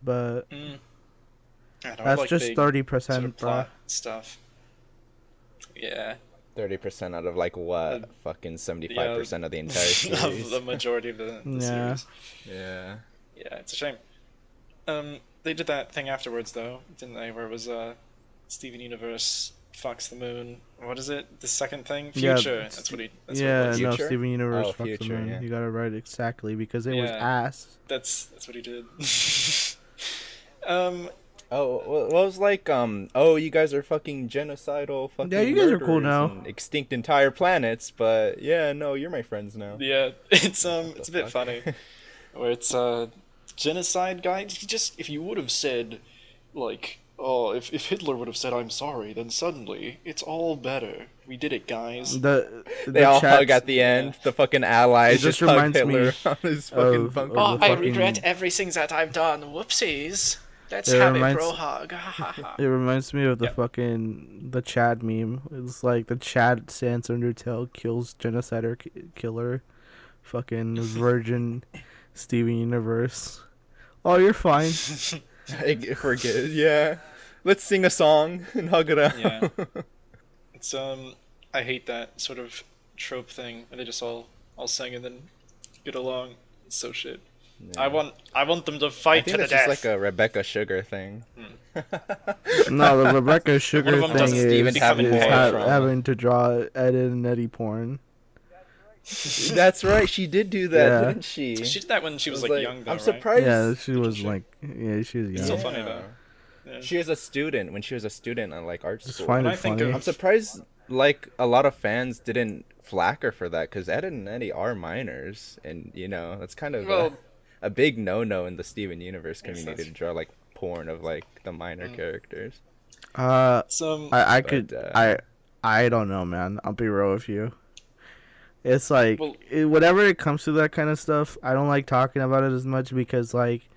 but I don't know, I that's like just big 30%, sort of bro. plot stuff. Yeah. 30% out of like what? Uh, Fucking 75% of the entire series. Of the majority of the Yeah. series. Yeah. Yeah, it's a shame. They did that thing afterwards, though, didn't they? Where it was Steven Universe fucks the moon. What is it? The second thing? Yeah, Future. That's what it Yeah, was. no, Future? Steven Universe Oh, fucked the Future, moon. yeah. You got it right exactly because it was Yeah. ass. That's what he did. Oh, well, it was like, oh, you guys are fucking genocidal, fucking Yeah, you guys are cool murderers now. and extinct entire planets, but yeah, no, you're my friends now. Yeah, it's What it's a the bit fuck? funny. Where it's genocide guy. He just, if you would have said, like, oh, if Hitler would have said I'm sorry, then suddenly it's all better. We did it, guys. They all hug chats- at the end. The fucking allies It just just hug reminds Hitler me on his fucking of- bunker. of Oh, I fucking- regret everything that I've done. Whoopsies. Let's It have reminds- a bro hug. Ha ha ha. It reminds me of the Yep. fucking the Chad meme. It's like the Chad Sans Undertale kills genocider killer, fucking virgin Steven Universe. Oh, you're fine. Forget, yeah. Let's sing a song and hug it out. Yeah. It's I hate that sort of trope thing where they just all sing and then get along. It's so shit. Yeah. I want them to I fight think to the that's just death. like a Rebecca Sugar thing. No, the Rebecca Sugar them thing does is, Steven having is porn trauma. having to draw Ed and Eddie porn. That's right, she did do that, Yeah. didn't she? She did that when she was I like young, though, I'm right? surprised. Yeah, she was shit. like, yeah, she was It's young. still funny, though. Yeah. She was a student when she was a student at like art Just school. find When it I think funny. of- I'm surprised like a lot of fans didn't flack her for that because Ed and Eddie are minors, and you know that's kind of Well- a big no-no in the Steven Universe Yes, community that's- to draw like porn of like the minor characters. Some I But, could I don't know, man. I'll be real with you. It's like Well- whenever it comes to that kind of stuff, I don't like talking about it as much because like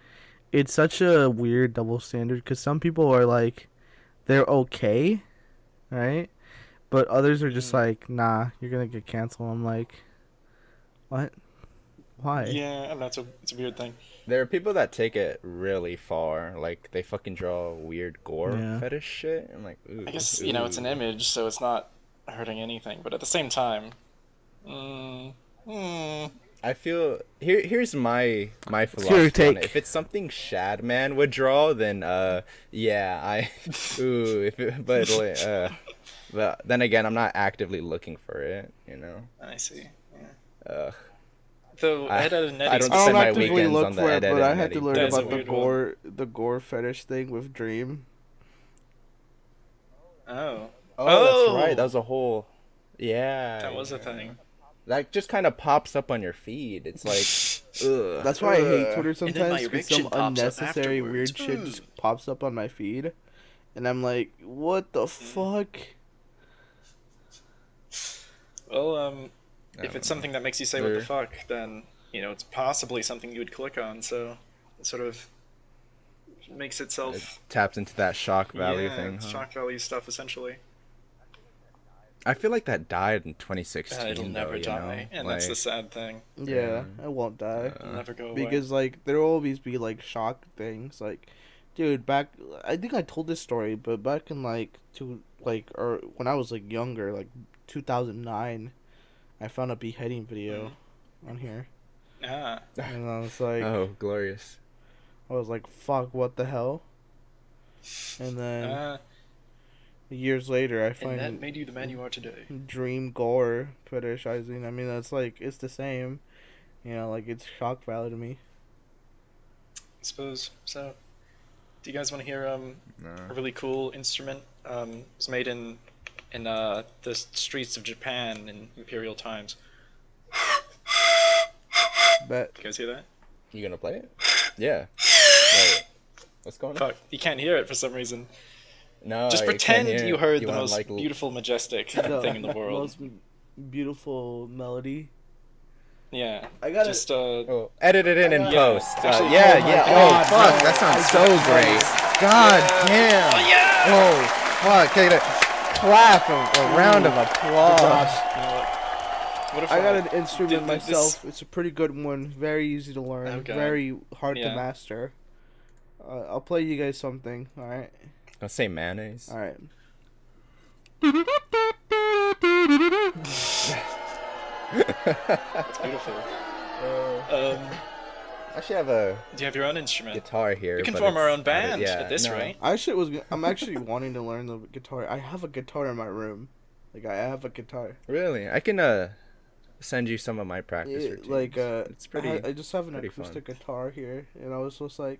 it's such a weird double standard. Because some people are like they're okay, right? But others are just like, nah, you're gonna get canceled. I'm like, what? Why? yeah, and it's a weird thing. There are people that take it really far, like they fucking draw weird gore Yeah. fetish shit. I'm like, ooh. I guess you know it's an ooh. image, so it's not hurting anything. But at the same time, I feel here's my your philosophy on take. it. If it's something Shadman would draw, then yeah, I ooh if it, but then again, I'm not actively looking for it, you know. I see. Yeah. Ugh. Though I- Ed, Ed and I Eddie's don't I spend don't my actively weekends look on the for it, Ed, Ed but I and had Eddie to learn That is a about the weird one. gore fetish thing with Dream. Oh. Oh, that's right. That was a whole. Yeah. That was a yeah. thing. That just kind of pops up on your feed. It's like, ugh. That's why I hate Twitter And then my sometimes because some erection pops up unnecessary weird afterwards. shit just pops up on my feed, and I'm like, what the fuck? Well, I if don't it's know. something that makes you say what There- the fuck, then you know it's possibly something you would click on. So it sort of makes It itself taps into that shock value yeah, thing. it's Huh? shock value stuff essentially. I feel like that died in 2016. It'll though, never you die, know? and that's the Like, sad thing. Yeah, I won't die. It'll never go away. Because like there'll always be like shock things. Like, dude, back I think I told this story, but back in or when I was like younger, like 2009, I found a beheading video on here, Ah, and I was like, oh, glorious. I was like, fuck, what the hell? And then years later, I and that find made you the man you are today. Dream gore fetishizing. I mean, that's like it's the same, you know, like it's shock value to me. I suppose. So, do you guys want to hear a No. really cool instrument? It was made in the streets of Japan in imperial times. Bet. You guys hear that? You gonna play it? Yeah. Wait, what's going on? Fuck, you can't hear it for some reason. No. Just I can't pretend hear you it. heard You the wanna, most like, beautiful, majestic thing in the world. Most beautiful melody. Yeah. I gotta- Just Oh, edit it in Yeah. post. Actually, Yeah, oh my yeah. God, Oh, fuck. no. That sounds I so just- great. God damn. Oh yeah. Oh, fuck. Get a clap, a round of applause. You know what if I got an did instrument this- myself. It's a pretty good one. Very easy to learn. Oh, God. Very hard to Yeah. master. I'll play you guys something. All right. I'll say mayonnaise. All right. That's beautiful. I should have a Do you have your own instrument? guitar here. We can but form our it's- own band yeah, at this no. rate. I'm actually wanting to learn the guitar. I have a guitar in my room. Like I have a guitar. Really? I can send you some of my practice Yeah, routines. like it's pretty. I just have an pretty fun. acoustic guitar here, and I was just like,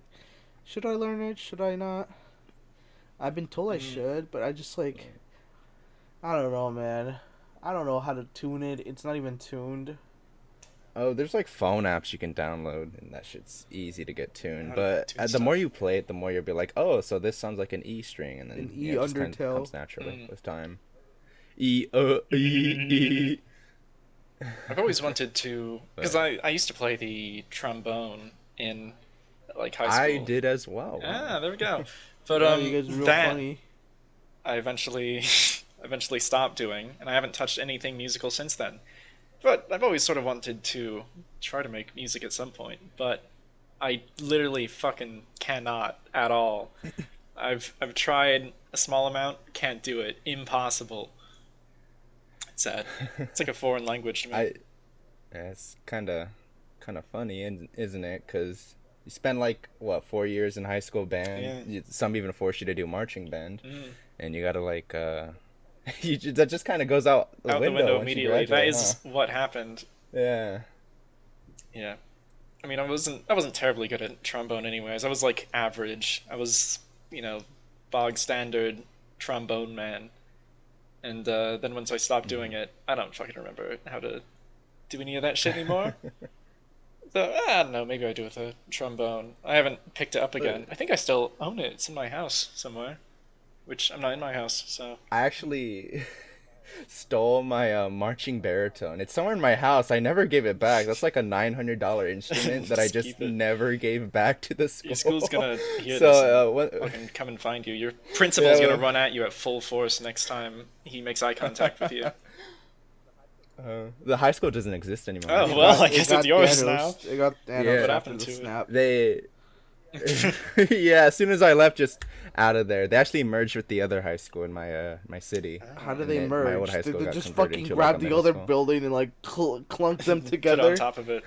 should I learn it? Should I not? I've been told I should, but I just like, I don't know, man. I don't know how to tune it. It's not even tuned. Oh, there's like phone apps you can download, and that shit's easy to get tuned. How to But tune the more stuff. you play it, the more you'll be like, oh, so this sounds like an E string, and then An E it just kind undertail. of comes naturally Mm. with time. E. I've always wanted to, because I used to play the trombone in like high school. I did as well. Ah, there we go. But Yeah, you guys are real that funny. I eventually stopped doing, and I haven't touched anything musical since then. But I've always sort of wanted to try to make music at some point, but I literally fucking cannot at all. I've tried a small amount, can't do it. Impossible. It's sad. It's like a foreign language to me. Yeah, it's kind of funny, isn't it? Because you spend like what 4 years in high school band. Yeah. Some even force you to do marching band, Mm. and you gotta like that just kind of goes out the Out window, the window once you immediately. That graduate, is what happened. huh? Yeah. Yeah. I mean, I wasn't terribly good at trombone anyways. I was like average. I was, bog standard trombone man. And then once I stopped doing it, I don't fucking remember how to do any of that shit anymore. So, I don't know, maybe I do with a trombone. I haven't picked it up again. I think I still own it. It's in my house somewhere. Which, I'm not in my house, so... I actually stole my marching baritone. It's somewhere in my house. I never gave it back. That's like a $900 instrument that I Just just keep it. never gave back to the school. Your school's gonna hear So, this and what? fucking come and find you. Your principal's Yeah, gonna well- run at you at full force next time he makes eye contact with you. The high school doesn't exist anymore. Oh, well, I guess it's yours now. It got Thanos Yeah. What after happened the to it? snap. They yeah, as soon as I left, just out of there. They actually merged with the other high school in my my city. How did And they then my merge? old high Did school they got just converted fucking into, grab like, a the middle other school. building and like clunk them Put together? on top of it.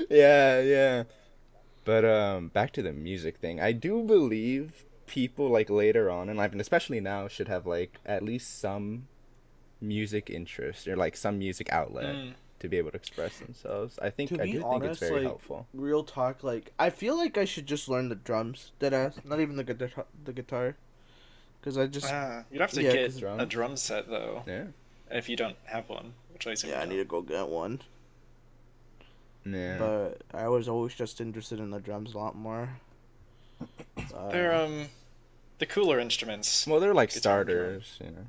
Yeah. Yeah. But back to the music thing. I do believe people like later on in life, and especially now, should have like at least some music interest or like some music outlet to be able to express themselves. I think To I be do think it's honest, very like, helpful. Real talk, like I feel like I should just learn the drums. Deadass, not even the guitar, because I just You'd have to Yeah, get 'cause a drums. drum set, though, Yeah. if you don't have one, which I assume yeah, I you need to go get one. Yeah. But I was always just interested in the drums a lot more. They're, the cooler instruments. Well, they're like Guitar and starters, you know.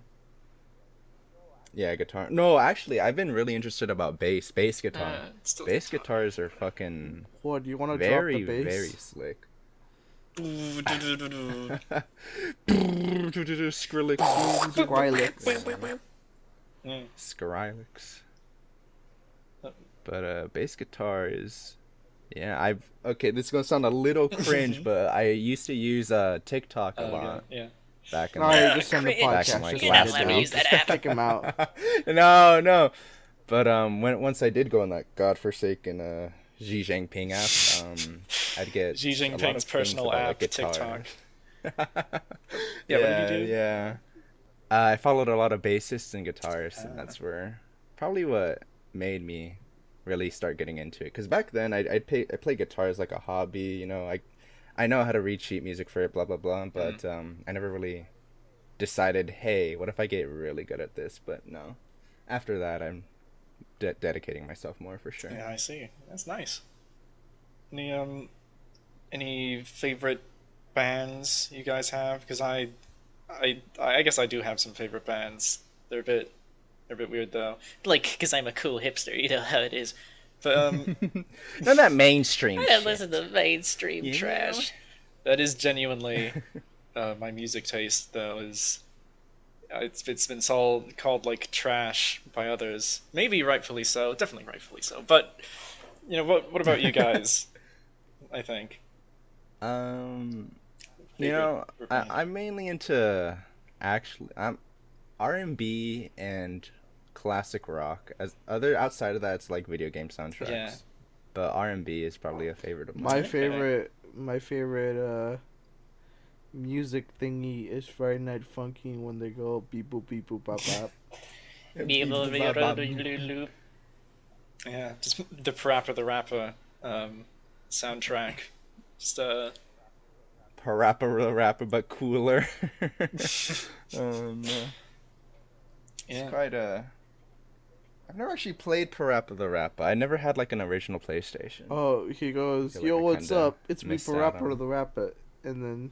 Yeah, guitar. No, actually, I've been really interested about bass guitar. It's still Bass guitars are fucking What do you want to drop very, the bass? very slick. Skrillex. Skrillex. Skrillex. But bass guitar is, yeah. Okay. This is gonna sound a little cringe, but I used to use TikTok a lot Yeah. back in. Alright, the just send the Cringe. Back in, podcast. like, Just last let week. use that app. kick him out. No. But once I did go on that godforsaken Xi Jinping app, I'd get Xi a lot of Jinping's things personal about, like, app, guitar. TikTok. Yeah, what did you do? Yeah. I followed a lot of bassists and guitarists, and that's where probably what made me really start getting into it. Because back then, I play guitar as like a hobby. You know, I know how to read sheet music for it, blah blah blah. But I never really decided, hey, what if I get really good at this? But no, after that, I'm dedicating myself more for sure. Yeah, I see. That's nice. Any favorite bands you guys have? Because I guess I do have some favorite bands. They're a are a bit weird though. Like, because I'm a cool hipster, you know how it is. But None of that mainstream I shit. don't listen to mainstream You know? trash. that is genuinely my music taste, though. Is it's been called like trash by others. Maybe rightfully so. Definitely rightfully so. But what about you guys? I think. You know, Favorite band? I'm mainly into I'm R&B and classic rock. As other outside of that, it's like video game soundtracks. Yeah. But R&B is probably a favorite of mine. My favorite music thingy is Friday Night Funky when they go beep boop bop bop. Yeah, just the Parappa the Rapper soundtrack. Just Parappa rapper, but cooler. It's yeah. quite a. I've never actually played Parappa the Rapper. I never had like an original PlayStation. Oh, he goes, feel like yo, I what's kinda up? It's me, missed out Rapper on the Rapper, and then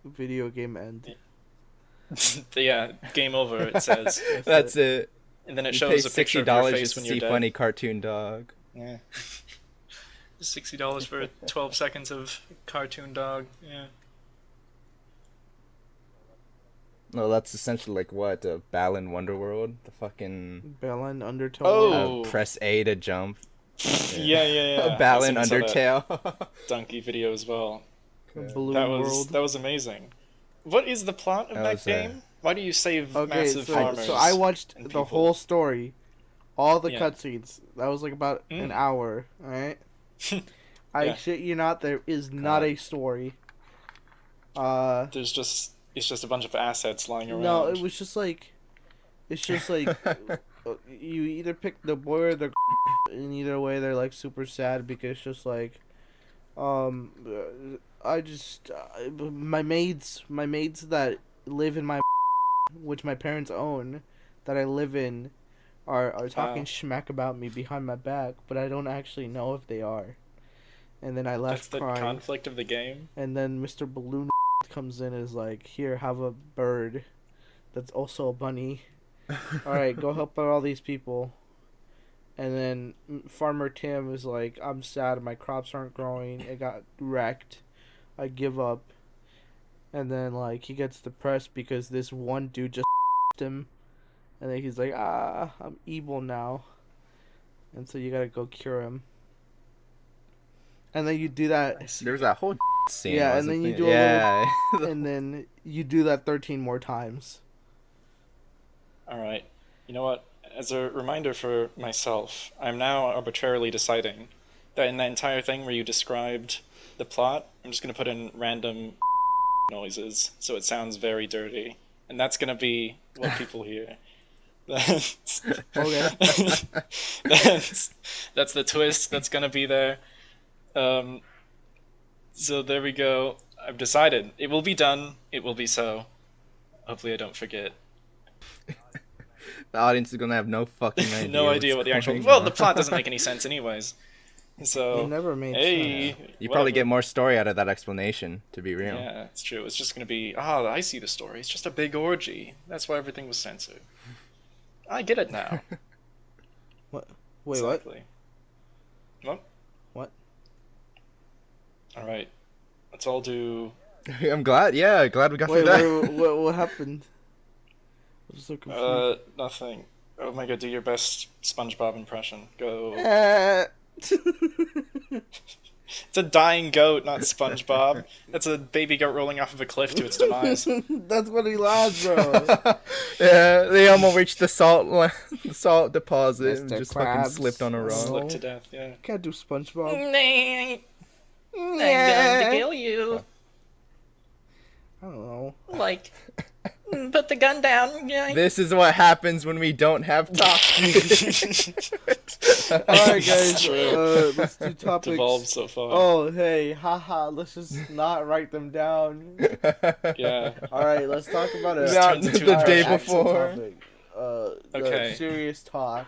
video game end. Yeah, game over. It says, That's it. and then it You shows pay a picture of your $60 face just to when you're see dead. funny cartoon dog. Yeah. $60 for 12 seconds of cartoon dog. Yeah. No, that's essentially like what Balan Wonderworld. The fucking Balan Undertale. Oh. press A to jump. Yeah. Balan I also saw that Undertale. Donkey video as well. Balloon That World. was amazing. What is the plot of That that was, game? Why do you save Okay, massive farmers? so I watched and the people? whole story, all the Yeah. cutscenes. That was like about an Mm. hour. All right. I Yeah. shit you not, there is not a story. It's just a bunch of assets lying around. No, it was just like, it's just like, you either pick the boy or the in either way they're like super sad because it's just like, I just my maids that live in my which my parents own that I live in are talking Wow. schmack about me behind my back, but I don't actually know if they are. And then I That's left the crying. conflict of the game. And then Mr. Balloon comes in and is like, here, have a bird that's also a bunny. Alright, go help out all these people. And then Farmer Tim is like, I'm sad, my crops aren't growing, it got wrecked, I give up. And then like he gets depressed because this one dude just him. And then he's like, I'm evil now. And so you gotta go cure him. And then you do that. There was that whole scene. Yeah, and wasn't then you there? do a yeah. And then you do that 13 more times. Alright. You know what? As a reminder for myself, I'm now arbitrarily deciding that in that entire thing where you described the plot, I'm just going to put in random noises so it sounds very dirty. And that's going to be what people hear. That's, Okay. that's the twist that's going to be there. So there we go. I've decided. It will be done. It will be so. Hopefully I don't forget. The audience is gonna have no fucking idea. No idea what the actual. going Well, on. the plot doesn't make any sense, anyways. So It never made hey, sense. You probably whatever. get more story out of that explanation. To be real. Yeah, it's true. It's just gonna be. I see the story. It's just a big orgy. That's why everything was censored. I get it now. What? Wait, exactly. What? What? All right. Let's all do. I'm glad. Yeah, glad we got Wait, through that. what happened? I'm so confused. Nothing. Oh my god, do your best SpongeBob impression. Go. It's a dying goat, not SpongeBob. That's a baby goat rolling off of a cliff to its demise. That's what he laughs, bro. Yeah, they almost reached the the salt deposit and Mr. just Krabs. fucking slipped on a Oh. rock. Slipped to death, yeah. Can't do SpongeBob. I'm going to kill you. I don't know. Like, put the gun down. Yeah. This is what happens when we don't have topics. Alright, guys. True. Let's do topics. Devolved so far. Oh, hey, haha. Let's just not write them down. Yeah. Alright, let's talk about it. Not turns into the a day actual before. Topic. Okay. Serious talk.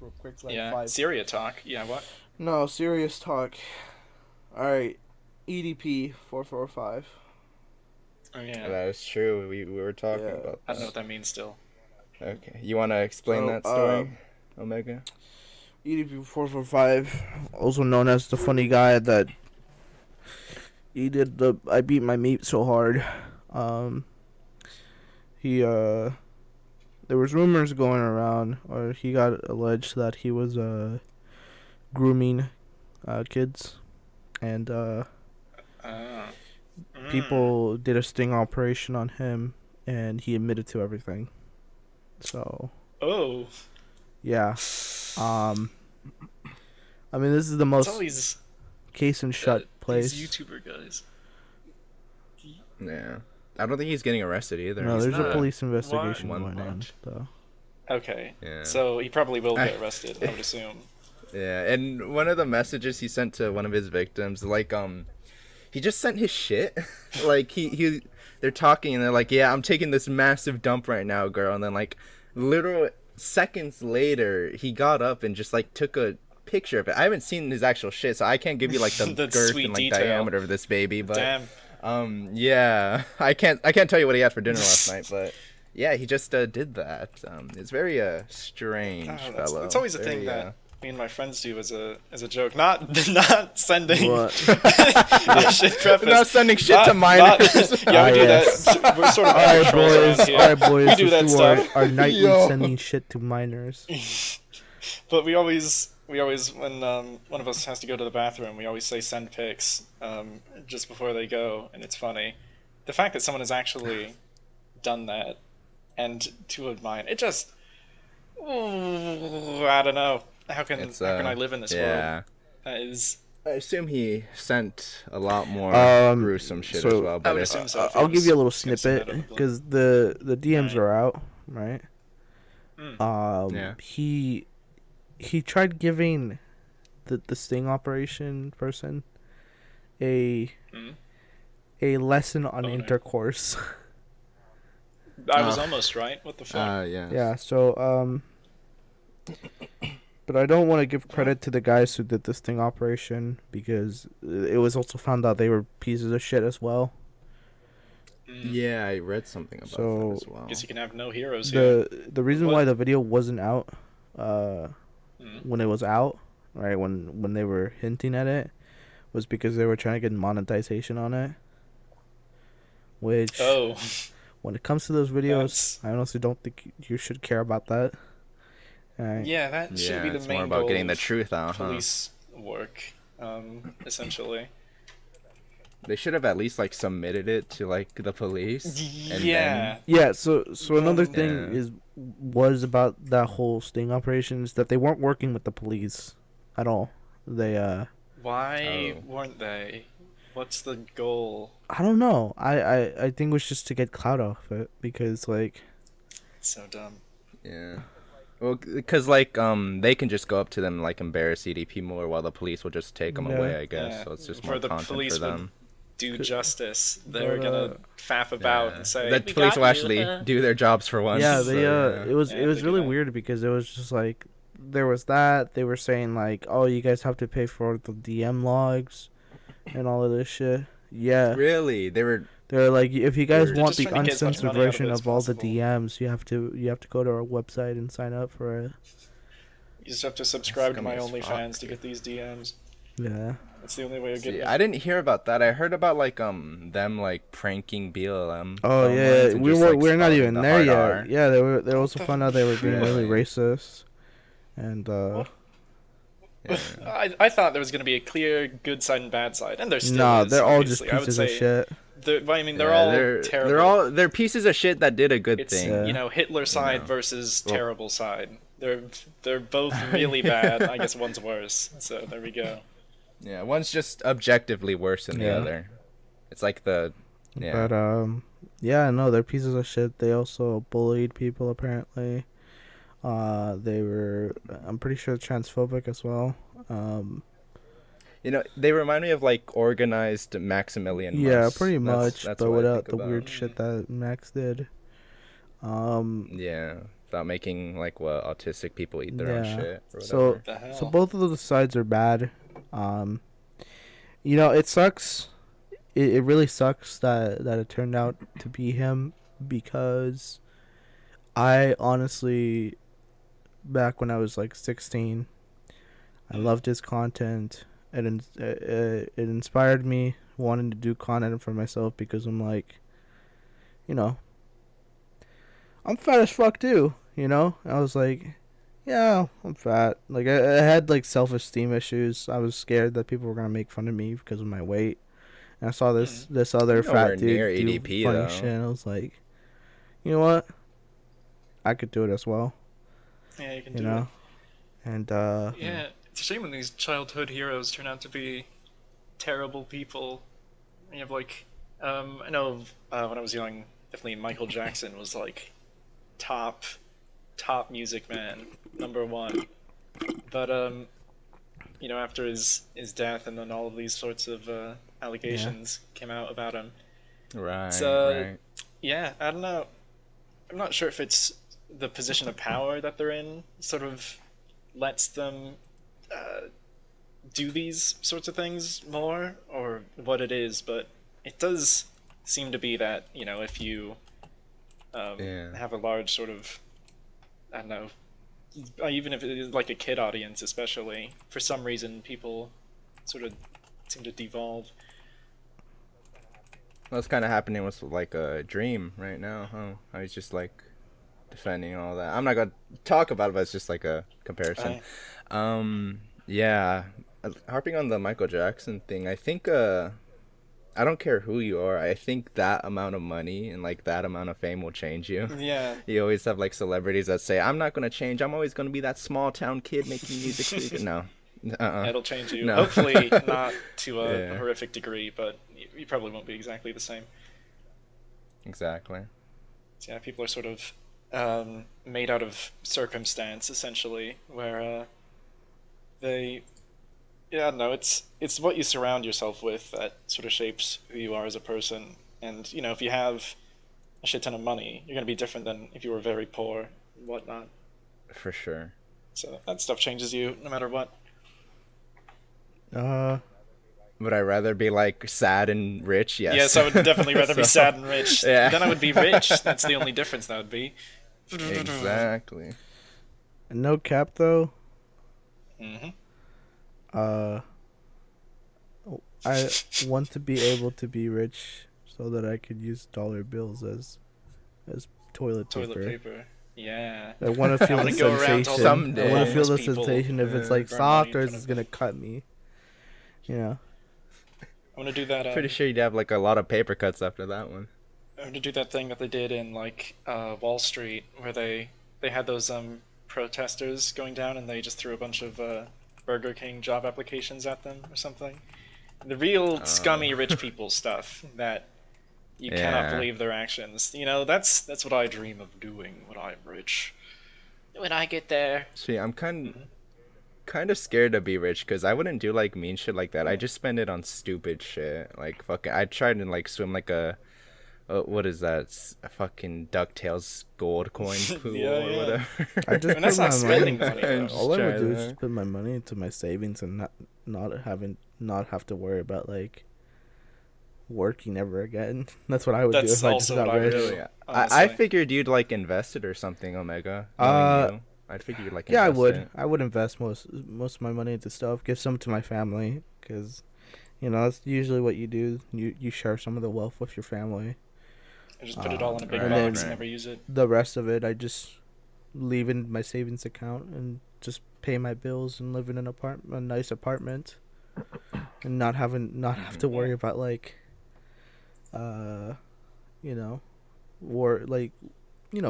Real quick, like Yeah. 5. Syria talk. Yeah, what? No, serious talk. Alright. EDP 445. Oh, yeah. That is true. We were talking Yeah. about I don't know that. what that means still. Okay, you want to explain So, that story, Omega? EDP445, also known as the funny guy that he did the I beat my meat so hard. He there was rumors going around, or he got alleged that he was grooming kids, and Mm. people did a sting operation on him, and he admitted to everything. So Oh, yeah, I mean this is the it's most always case and shut place. these YouTuber guys. Yeah. I don't think he's getting arrested either. No, He's there's a not. police investigation Why? going on, What? though. Okay, Yeah. so he probably will get arrested, I would assume. Yeah, and one of the messages he sent to one of his victims, like, he just sent his shit. Like, they're talking and they're like, yeah, I'm taking this massive dump right now, girl. And then, like, literal seconds later, he got up and just, like, took a picture of it. I haven't seen his actual shit, so I can't give you, like, the The girth sweet and, like, detail. diameter of this baby. But, Damn. yeah, I can't tell you what he had for dinner last night, but... Yeah, he just did that. It's very strange fellow. It's always a Very, thing that me and my friends do as a joke. Not sending What? shit preface. Not sending shit to minors. Yeah, we do yes. that. We're sort of Alright, amateur around boys. here. Alright, boys. We do that let's do our, stuff. our nightly Yo. sending shit to minors. But we always when one of us has to go to the bathroom, we always say send pics just before they go, and it's funny. The fact that someone has actually done that, and two of mine, it just, I don't know. How can I live in this world? That is. I assume he sent a lot more gruesome shit so as well. I But would if, assume so. I'll give you a little It's gonna send snippet that up. because the DMs are out, right? Yeah. He tried giving the sting operation person a lesson on Boner. intercourse. I was almost right. What the fuck? yeah. Yeah, so but I don't want to give credit to the guys who did this sting operation because it was also found out they were pieces of shit as well. Yeah, I read something about So- that as well. Guess you can have no heroes here. The reason What? why the video wasn't out when it was out, right, when they were hinting at it, was because they were trying to get monetization on it. Which Oh, when it comes to those videos, That's- I honestly don't think you should care about that. Alright. yeah, that should Yeah, be the it's main more about goal getting the of truth out, huh? police work, essentially. They should have at least like submitted it to like the police. And Yeah. Yeah, so another thing Yeah. was about that whole sting operation is that they weren't working with the police at all. They Why Oh. weren't they? What's the goal? I don't know. I think it was just to get clout off it because like So dumb. Yeah. Well, because like they can just go up to them and like embarrass EDP more, while the police will just take them Yeah. away. I guess Yeah. so. It's just For more the content police for would them. Do justice. They're But, gonna faff about Yeah. and say, The "We police got will you, actually do their jobs for once. yeah, so, they yeah. it was Yeah, it was they do really that. weird because it was just like there was that they were saying like, "Oh, you guys have to pay for the DM logs and all of this shit." Yeah. Really, they were. They're like, if you guys They're want just the trying to get as much uncensored money out of it version as of all the possible. DMs, you have to go to our website and sign up for it. You just have to subscribe to my scummy as OnlyFans fuck. to get these DMs." Yeah. That's the only way of See, getting it. I didn't hear about that. I heard about like them like pranking BLM. Oh phone yeah, lines and just, like, we're not spelling even the there hard yet. R. Yeah, they also found out they were being really Really? racist, and Yeah. I thought there was going to be a clear good side and bad side, and there still nah, is. they're all just obviously. I would pieces of say shit. I mean, they're Yeah, all they're, terrible. they're pieces of shit that did a good It's thing. Yeah. Hitler side know. versus Well- terrible side. They're both really bad. I guess one's worse. So there we go. Yeah, one's just objectively worse than the Yeah. other. It's like the yeah. But yeah, no, they're pieces of shit. They also bullied people apparently. They were, I'm pretty sure, transphobic as well. You know, they remind me of like organized Maximilian. Yeah, Musk. pretty That's- much, that's but what I without think the about. weird shit that Max did. Yeah, without making like what autistic people eat their own Yeah. shit. Or So whatever. The hell? so both of those sides are bad. You know, it sucks. It really sucks that it turned out to be him because I honestly, back when I was like 16, I loved his content. It inspired me wanting to do content for myself because I'm like, you know, I'm fat as fuck too. I was like, yeah, I'm fat. Like I had like self-esteem issues. I was scared that people were gonna make fun of me because of my weight. And I saw this other You're nowhere fat near dude do EDP funny though. shit. And I was like, you know what? I could do it as well. Yeah, you can You do know, and it. Yeah, it's a shame when these childhood heroes turn out to be terrible people. You have like, I know when I was young, definitely Michael Jackson was like top, top music man, number one. But after his death and then all of these sorts of yeah, allegations came out about him. It's Right, right. yeah, I don't know. I'm not sure if it's the position of power that they're in sort of lets them do these sorts of things more, or what it is, but it does seem to be that if you Yeah. have a large sort of, I don't know, even if it is like a kid audience, especially for some reason people sort of seem to devolve. What's kind of happening with like a dream right now, huh? How he's just like defending all that. I'm not gonna talk about it, but it's just like a comparison. I Yeah, harping on the Michael Jackson thing. I think I don't care who you are. I think that amount of money and like that amount of fame will change you. Yeah. You always have like celebrities that say, "I'm not gonna change. I'm always gonna be that small town kid making music for you." No, It'll change you. no. Hopefully not to a Yeah, horrific degree, but you probably won't be exactly the same. exactly. So, yeah, people are sort of made out of circumstance, essentially, where they, yeah, I don't know, it's what you surround yourself with that sort of shapes who you are as a person. And if you have a shit ton of money, you're gonna be different than if you were very poor and whatnot. For sure. So that stuff changes you no matter what. uh, Would I rather be like sad and rich? Yes. Yes, I would definitely rather be So, sad and rich. yeah. Then I would be rich. That's the only difference that would be. Exactly. no cap though. Hmm. Uh, I want to be able to be rich so that I could use dollar bills as toilet paper. Toilet paper. Yeah. I want to feel wanna the go around to sensation. all I the want to homeless feel the people, sensation if it's yeah, like burn money soft in or front if it's of gonna cut me. You know. I want to do that. Pretty sure you'd have like a lot of paper cuts after that one. I want to do that thing that they did in like Wall Street, where they had those protesters going down, and they just threw a bunch of Burger King job applications at them or something. The real scummy rich people stuff that you cannot Yeah. believe their actions. That's what I dream of doing when I'm rich. When I get there. See, I'm kind of scared to be rich because I wouldn't do like mean shit like that. I just spend it on stupid shit. Like fucking, I tried to like swim like a what is that? A fucking Ducktales gold coin pool Yeah, or yeah. whatever. I just And that's put not my spending money. money, I'm though. All I would try do is that. just put my money into my savings and not have to worry about like working ever again. That's what I would do That's if I just also got what I would rich. do. Really? I Honestly. figured you'd like invest it or something, Omega. Uh, Knowing you. I'd figure you'd like Yeah, I invest would. it. I would invest most of my money into stuff. Give some to my family because, that's usually what you do. You share some of the wealth with your family. I just put it all in a big Right, box right. and never use it. The rest of it, I just leave in my savings account and just pay my bills and live in a nice apartment, and not have to worry about like, you know,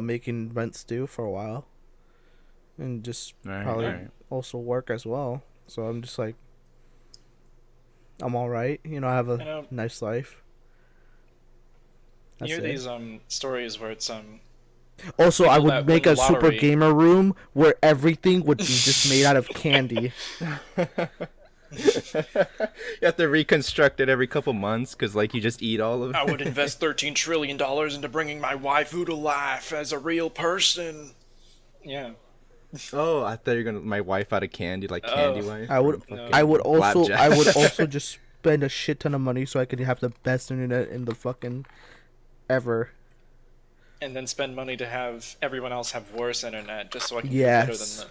making rents due for a while, and just Right, probably right. also work as well. So I'm just like, I'm all right. I have a You know, nice life. you That's hear it. these stories where it's Also, I people that would make win a the super lottery. gamer room where everything would be just made out of candy. You have to reconstruct it every couple months because like you just eat all of it. I would invest $13 trillion into bringing my waifu to life as a real person. Yeah. Oh, I thought you were gonna my wife out of candy, like candy Oh. wife. I would, No. I would also, Flapjack. I would also just spend a shit ton of money so I could have the best internet in the fucking ever. and then spend money to have everyone else have worse internet just so I can feel better than Yes. them.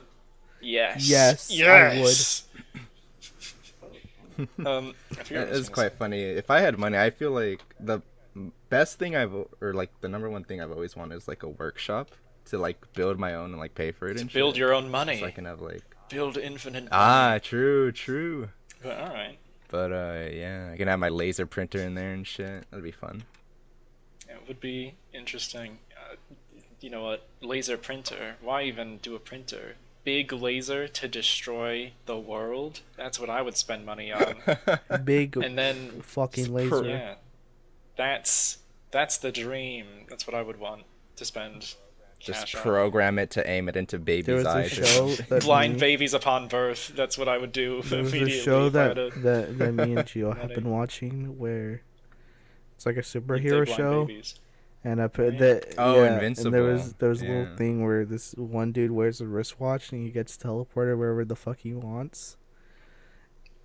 Yes. Yes, Yes. I forget what I It's was gonna quite say. funny. If I had money, I feel like the best thing or like the number one thing I've always wanted is like a workshop to like build my own and like pay for it and Build shit. your own So money. I can have like Build infinite ah, money. true. But, all right. But yeah, I can have my laser printer in there and shit. That'd be fun. It would be interesting. You know what? Laser printer. Why even do a printer? Big laser to destroy the world? That's what I would spend money on. Big And then, fucking laser. yeah, that's the dream. That's what I would want to spend Just cash on. program it to aim it into There babies' was a eyes. or show something. that Blind me, babies upon birth. That's what I would do there was a immediately. show if I had that me and Gio have money. been watching where it's like a Big superhero blind show. babies. And I put Yeah. that. Oh, yeah, Invincible. And there was a Yeah. little thing where this one dude wears a wristwatch and he gets teleported wherever the fuck he wants.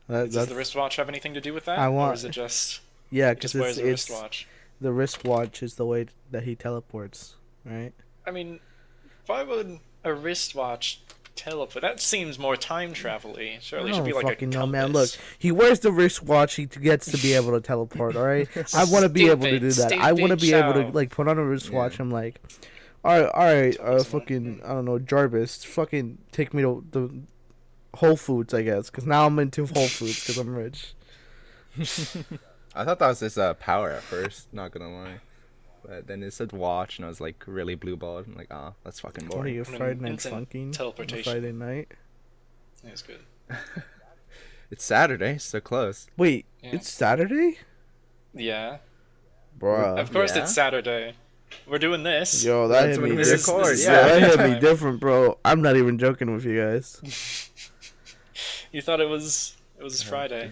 Does That's the wristwatch have anything to do with that? I Or want- is it just yeah, he because just wears a it's wristwatch? the wristwatch is the way that he teleports, right? I mean, why would a wristwatch teleport? That seems more time travel-y. Surely it should be like a fucking compass. know, man. Look, he wears the wristwatch. He gets to be able to teleport. All right, I want to be able to do that. I want to be able to Stupid like put on a wristwatch. Yeah. I'm like, all right, Totally. fucking I don't know, Jarvis, fucking take me to the Whole Foods, I guess, because now I'm into Whole Foods because I'm rich. I thought that was just power at first, not gonna lie. But then it said watch, and I was like really blue balled. I'm like, oh, that's fucking What are boring. you, I mean, Friday Night instant Funkin'? On teleportation. Friday night? Yeah, it's good. It's Saturday, so close. Wait, Yeah. it's Saturday? Yeah. Bruh. Of course yeah? it's Saturday. We're doing this. Yo, that That's hit when me we different. record, This is Yo, yeah. that hit me time. different, bro. I'm not even joking with you guys. You thought it was Friday.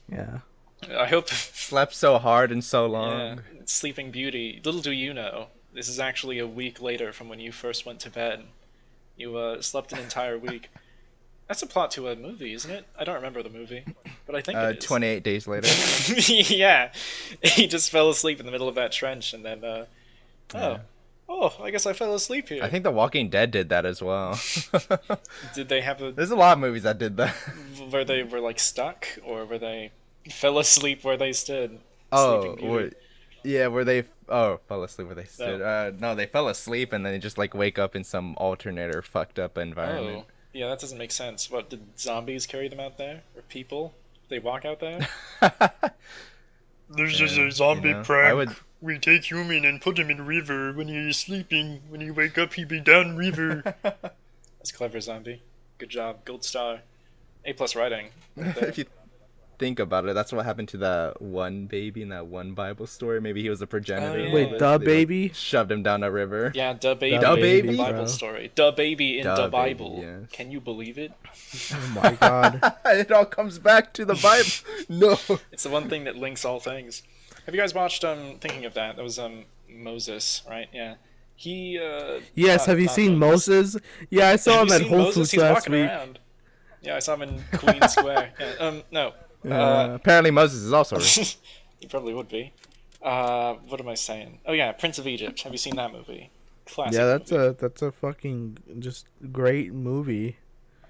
Yeah. I hope. Slept so hard and so long. Yeah. Sleeping Beauty. Little do you know, this is actually a week later from when you first went to bed. You slept an entire week. That's a plot to a movie, isn't it? I don't remember the movie, but I think it is. 28 days later. Yeah, he just fell asleep in the middle of that trench, and then Yeah. I guess I fell asleep here. I think The Walking Dead did that as well. Did they have There's a lot of movies that did that. where they were like stuck, or where they fell asleep where they stood? Oh, Sleeping Beauty. where they fell asleep where they stood. No, they fell asleep and then they just like wake up in some alternate or fucked up environment. Oh, yeah, that doesn't make sense. What, did zombies carry them out there, or people? They walk out there? There's just Yeah, a zombie you know, prank. I would- We take human and put him in river. When he is sleeping, when he wake up, he be down river. That's clever, zombie. Good job, gold star. A+ writing. Right there. If you think about it, that's what happened to that one baby in that one Bible story. Maybe he was a progenitor. yeah. Wait, They, the They, like, baby? shoved him down a river. Yeah, da baby. Da baby, The Bible bro. story. Da baby in Da the baby, Bible. yes. Can you believe it? Oh my god. It all comes back to the Bible. No. It's the one thing that links all things. Have you guys watched thinking of that? That was Moses, right? Yeah. He Yes, not- have you not seen Moses? Yeah, I saw Have him you at seen Whole Moses? Foods He's last walking week. around. Yeah, I saw him in Queen Square. Yeah, no. Apparently Moses is also rich. He probably would be. What am I saying? Oh yeah, Prince of Egypt. Have you seen that movie? Classic. Yeah, movie. that's a fucking just great movie.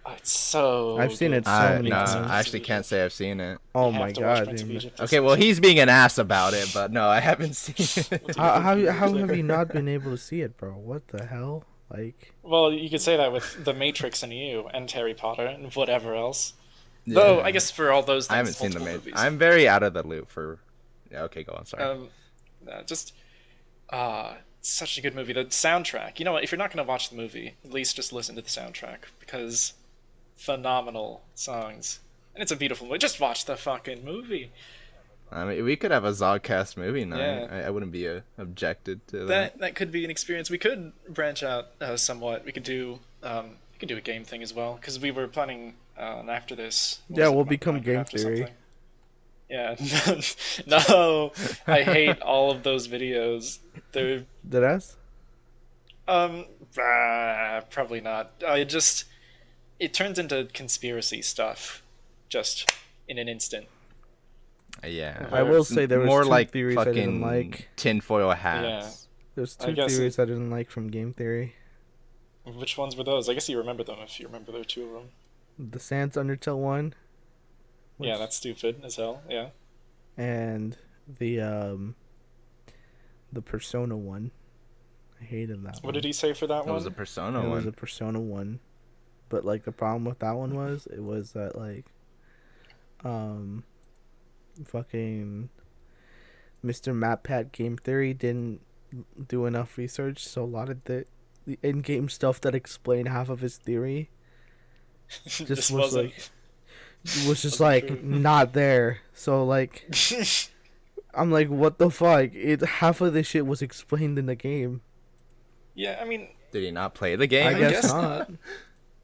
Oh, it's so. I've seen good. it so many No, times. I actually can't say I've seen it. Oh You have my to watch god, Prince of dude. Egypt. Okay, well he's being an ass about it, but no, I haven't seen it. How have you not been able to see it, bro? What the hell? Like, Well, you could say that with The Matrix and you, and Harry Potter, and whatever else. Though I guess for all those things, I haven't seen the multiple Matrix. movies. I'm very out of the loop for. Yeah, okay, go on. Sorry. Just such a good movie. The soundtrack. You know what? If you're not gonna watch the movie, at least just listen to the soundtrack because phenomenal songs, and it's a beautiful movie. Just watch the fucking movie. I mean, we could have a ZOGcast movie night. Yeah. I wouldn't be objected to That could be an experience. We could branch out somewhat. We could do a game thing as well because we were planning after this. what Yeah, was it, we'll become Minecraft Game or Theory. something? Yeah, no, I hate all of those videos. They're did us? probably not. It turns into conspiracy stuff, just in an instant. Yeah. I will It's say there was more two like theories I fucking didn't like. tinfoil hats. There's I two guess theories I didn't like from game theory. Which ones were those? I guess you remember them if you remember there are two of them. The Sans Undertale one, Yeah, which, that's stupid as hell. Yeah. and the Persona one. I hated that What one. did he say for that That was a one? Persona It one. was a Persona one, but like the problem with that one was that like, fucking Mr. MatPat Game Theory didn't do enough research, so a lot of the in-game stuff that explained half of his theory just was wasn't. like was just wasn't like true. not there. So like I'm like, what the fuck? It half of this shit was explained in the game. Yeah, I mean, Did he not play the game? I guess guess not.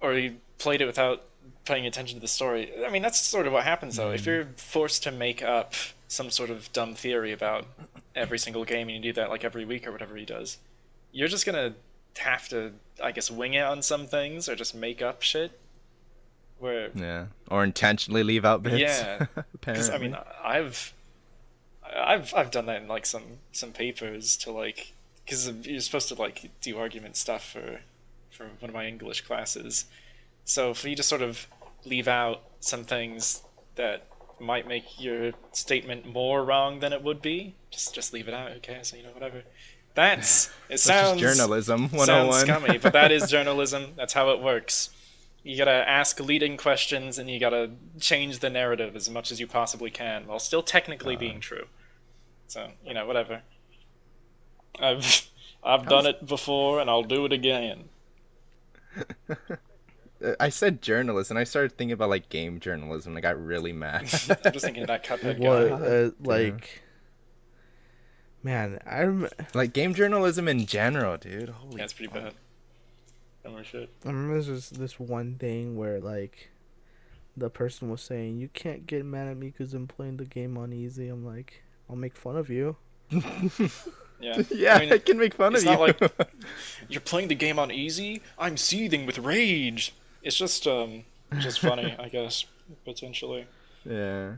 or he played it without paying attention to the story. I mean, that's sort of what happens though. If you're forced to make up some sort of dumb theory about every single game, and you do that like every week or whatever he does, you're just gonna have to, I guess, wing it on some things or just make up shit. Where Yeah, or intentionally leave out bits. yeah, because I apparently. mean, I've done that in like some papers to like, because you're supposed to like do argument stuff for one of my English classes. So if you just sort of leave out some things that might make your statement more wrong than it would be, just leave it out. Okay, so whatever. It That's sounds just journalism sounds 101. scummy, but that is journalism. That's how it works. You gotta ask leading questions, and you gotta change the narrative as much as you possibly can, while still technically being true. So whatever. I've done it before, and I'll do it again. I said journalist, and I started thinking about like game journalism. I got really mad. I'm just thinking of that Cuphead What guy. like, man, Like game journalism in general, dude. Holy Yeah, it's pretty bad. No more shit. I remember this one thing where like the person was saying, you can't get mad at me because I'm playing the game on easy. I'm like, I'll make fun of you. Yeah. Yeah, I mean, I can make fun of it's you. not like you're playing the game on easy. I'm seething with rage. It's just funny, I guess, potentially. Yeah.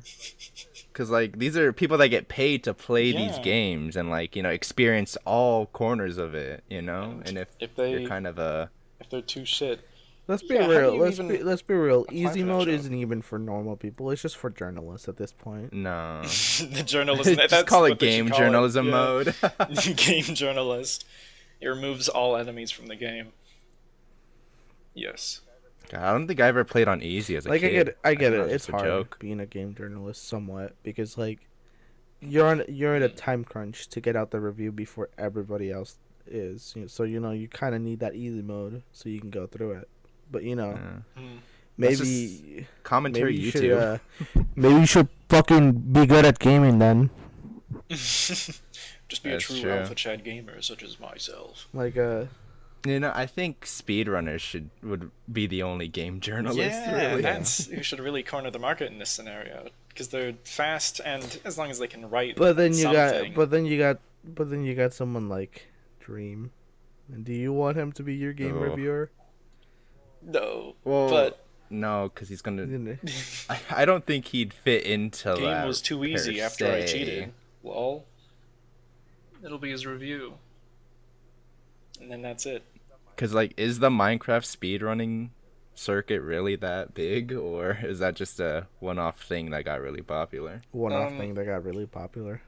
Because, like, these are people that get paid to play these Yeah. games and, like, experience all corners of it, And if If they- you're kind of a... If they're too shit. Let's be Yeah, how do real. you even Let's be real. apply Easy for that mode job? isn't even for normal people. It's just for journalists at this point. No. The journalism. Just that's call what it they should game call journalism yeah. mode. Game journalist. It removes all enemies from the game. Yes. God, I don't think I ever played on easy as a Like kid. I get thought it. was It's just a hard joke. being a game journalist somewhat because like you're at a time crunch to get out the review before everybody else is. So you kind of need that easy mode so you can go through it. But Yeah. maybe That's Commentary maybe you YouTube. should maybe you should fucking be good at gaming then. Just be That's a true true. alpha Chad gamer such as myself. Like I think speedrunners would be the only game journalists, Yeah, really. that's who should really corner the market in this scenario because they're fast and as long as they can write. but then you something, got someone like Dream. And do you want him to be your game Oh. reviewer? no, Well, but no, because he's gonna... Isn't it? I don't think he'd fit into that. game was too easy per after I se. cheated. Lol. It'll be his review, and then that's it. Because, like, is the Minecraft speedrunning circuit really that big, or is that just a one-off thing that got really popular? One-off Um, thing that got really popular.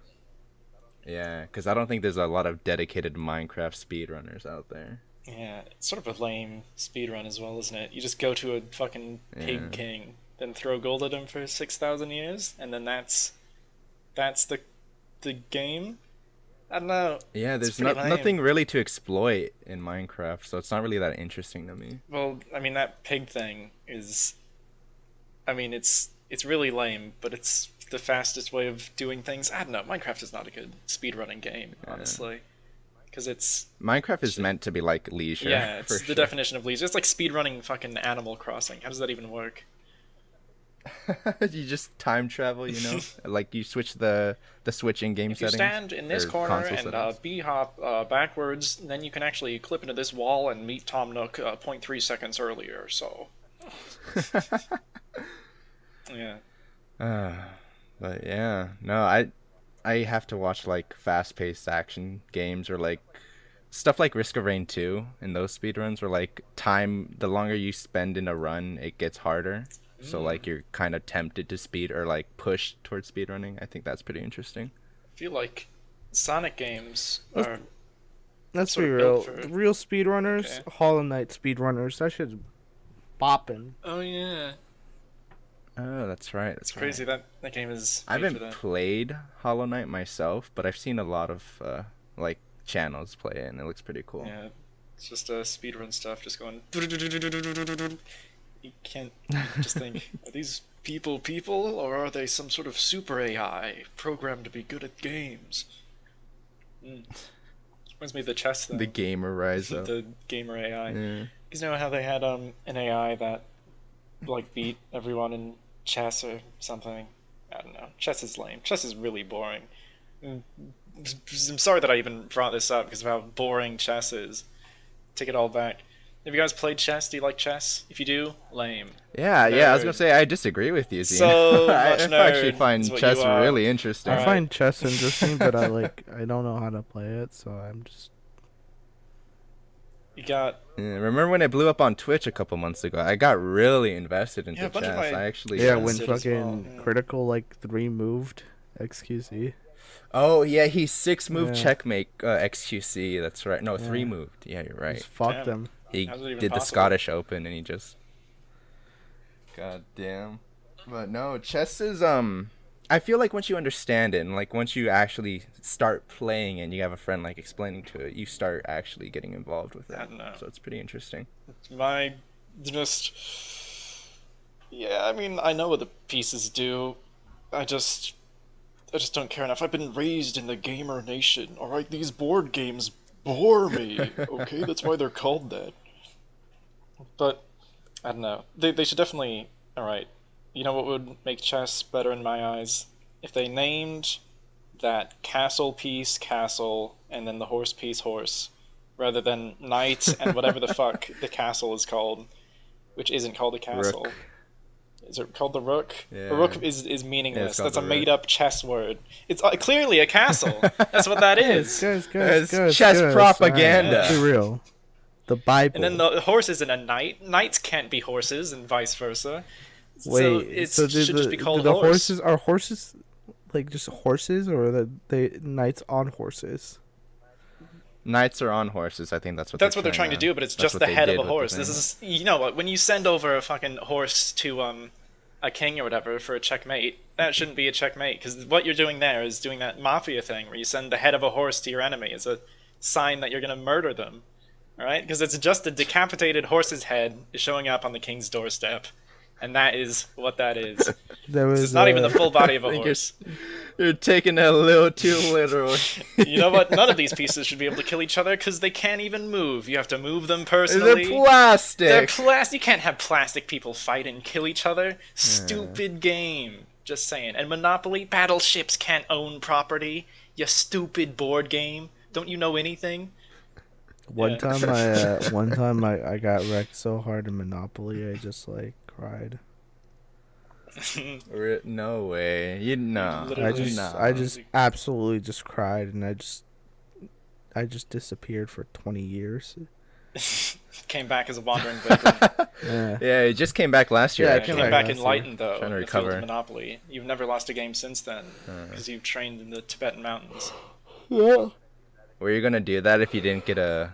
Yeah, because I don't think there's a lot of dedicated Minecraft speedrunners out there. Yeah, it's sort of a lame speedrun as well, isn't it? You just go to a fucking pig Yeah. king, then throw gold at him for 6,000 years, and then that's the game. I don't know. Yeah, It's there's pretty lame. nothing really to exploit in Minecraft, so it's not really that interesting to me. Well, I mean that pig thing is, I mean it's really lame, but it's the fastest way of doing things. I don't know. Minecraft is not a good speedrunning game, honestly, because it's Minecraft is meant to be like leisure. yeah, it's for the sure. definition of leisure. It's like speedrunning fucking Animal Crossing. How does that even work? You just time travel, like you switch the switch in game If you settings. stand in this or corner console and settings. B-hop backwards, then you can actually clip into this wall and meet Tom Nook 0.3 seconds earlier, so... yeah. But yeah, no, I have to watch like fast-paced action games or like stuff like Risk of Rain 2 and those speedruns where like the longer you spend in a run, it gets harder. So like you're kind of tempted to speed or like push towards speedrunning. I think that's pretty interesting. I feel like Sonic games are Let's sort be of real. built for- Real speedrunners, Okay. Hollow Knight speedrunners, that shit's bopping. Oh yeah, Oh, that's right. it's crazy that game is. I made for haven't that. played Hollow Knight myself, but I've seen a lot of like channels play it, and it looks pretty cool. Yeah, it's just speedrun stuff, just going. You can't just think, are these people, or are they some sort of super AI programmed to be good at games? Reminds me of the chess thing. The gamer rise up. The gamer AI. Yeah. You know how they had an AI that like beat everyone in chess or something? I don't know. Chess is lame. Chess is really boring. I'm sorry that I even brought this up because of how boring chess is. Take it all back. Have you guys played chess? Do you like chess? If you do, lame. Yeah, I was Nerd. gonna say I disagree with you, Zine. So I much actually nerd find is what chess you are. really interesting. I Alright. find chess interesting, but I don't know how to play it, so I'm just. You got Yeah, remember when it blew up on Twitch a couple months ago? I got really invested into Yeah, a bunch of chess. my- I actually Yeah, Yes, when it as well, fucking yeah. Critical like 3 moved XQC. Oh yeah, he 6-move Yeah. checkmate XQC. That's right. No, 3 Yeah. moved. Yeah, you're right. Just fuck Damn. them. He How's it even did the possible? Scottish Open and he just. God damn. But no, chess is I feel like once you understand it and like once you actually start playing and you have a friend like explaining to it, you start actually getting involved with it. I don't know. So it's pretty interesting. my just yeah. I mean, I know what the pieces do. I just don't care enough. I've been raised in the gamer nation. All right, these board games bore me. Okay, that's why they're called that. But I don't know. They should definitely. All right. You know what would make chess better in my eyes? If they named that castle piece castle and then the horse piece horse, rather than knight and whatever the fuck the castle is called, which isn't called a castle. Rook. Is it called the rook? Yeah. The rook is meaningless. called That's a the rook. made-up chess word. It's clearly a castle. That's what that is. It's chess propaganda. Alright, be real. The Bible. And then the horse isn't a knight. Knights can't be horses, and vice versa. So Wait, it so did should just be called the horse. horses are horses like just horses, or are they knights on horses? Knights are on horses. I think that's what That's what they're trying to do, but it's that's just what the they head of did a with the horse. thing. This is, you know what? When you send over a fucking horse to a king or whatever for a checkmate, that shouldn't be a checkmate because what you're doing there is doing that mafia thing where you send the head of a horse to your enemy as a sign that you're gonna murder them. All right? Because it's just a decapitated horse's head is showing up on the king's doorstep, and that is what that is. There was It's not even the full body of a I think horse. You're taking it a little too literal. You know what? None of these pieces should be able to kill each other because they can't even move. You have to move them They're personally. plastic. They're plastic. You can't have plastic people fight and kill each other. Stupid game. Just saying. And Monopoly, battleships can't own property. You stupid board game. Don't you know anything? one Yeah. time I got wrecked so hard in Monopoly I just like cried. No way. You no. Literally. I just absolutely just cried, and I just disappeared for 20 years. Came back as a wandering vagrant. Yeah. Yeah, it just came back last year. Yeah, it actually. Came back back last year. enlightened though. Trying to in the field of recover. Monopoly. You've never lost a game since then because you've trained in the Tibetan mountains. Yeah. Were you gonna do that if you didn't get a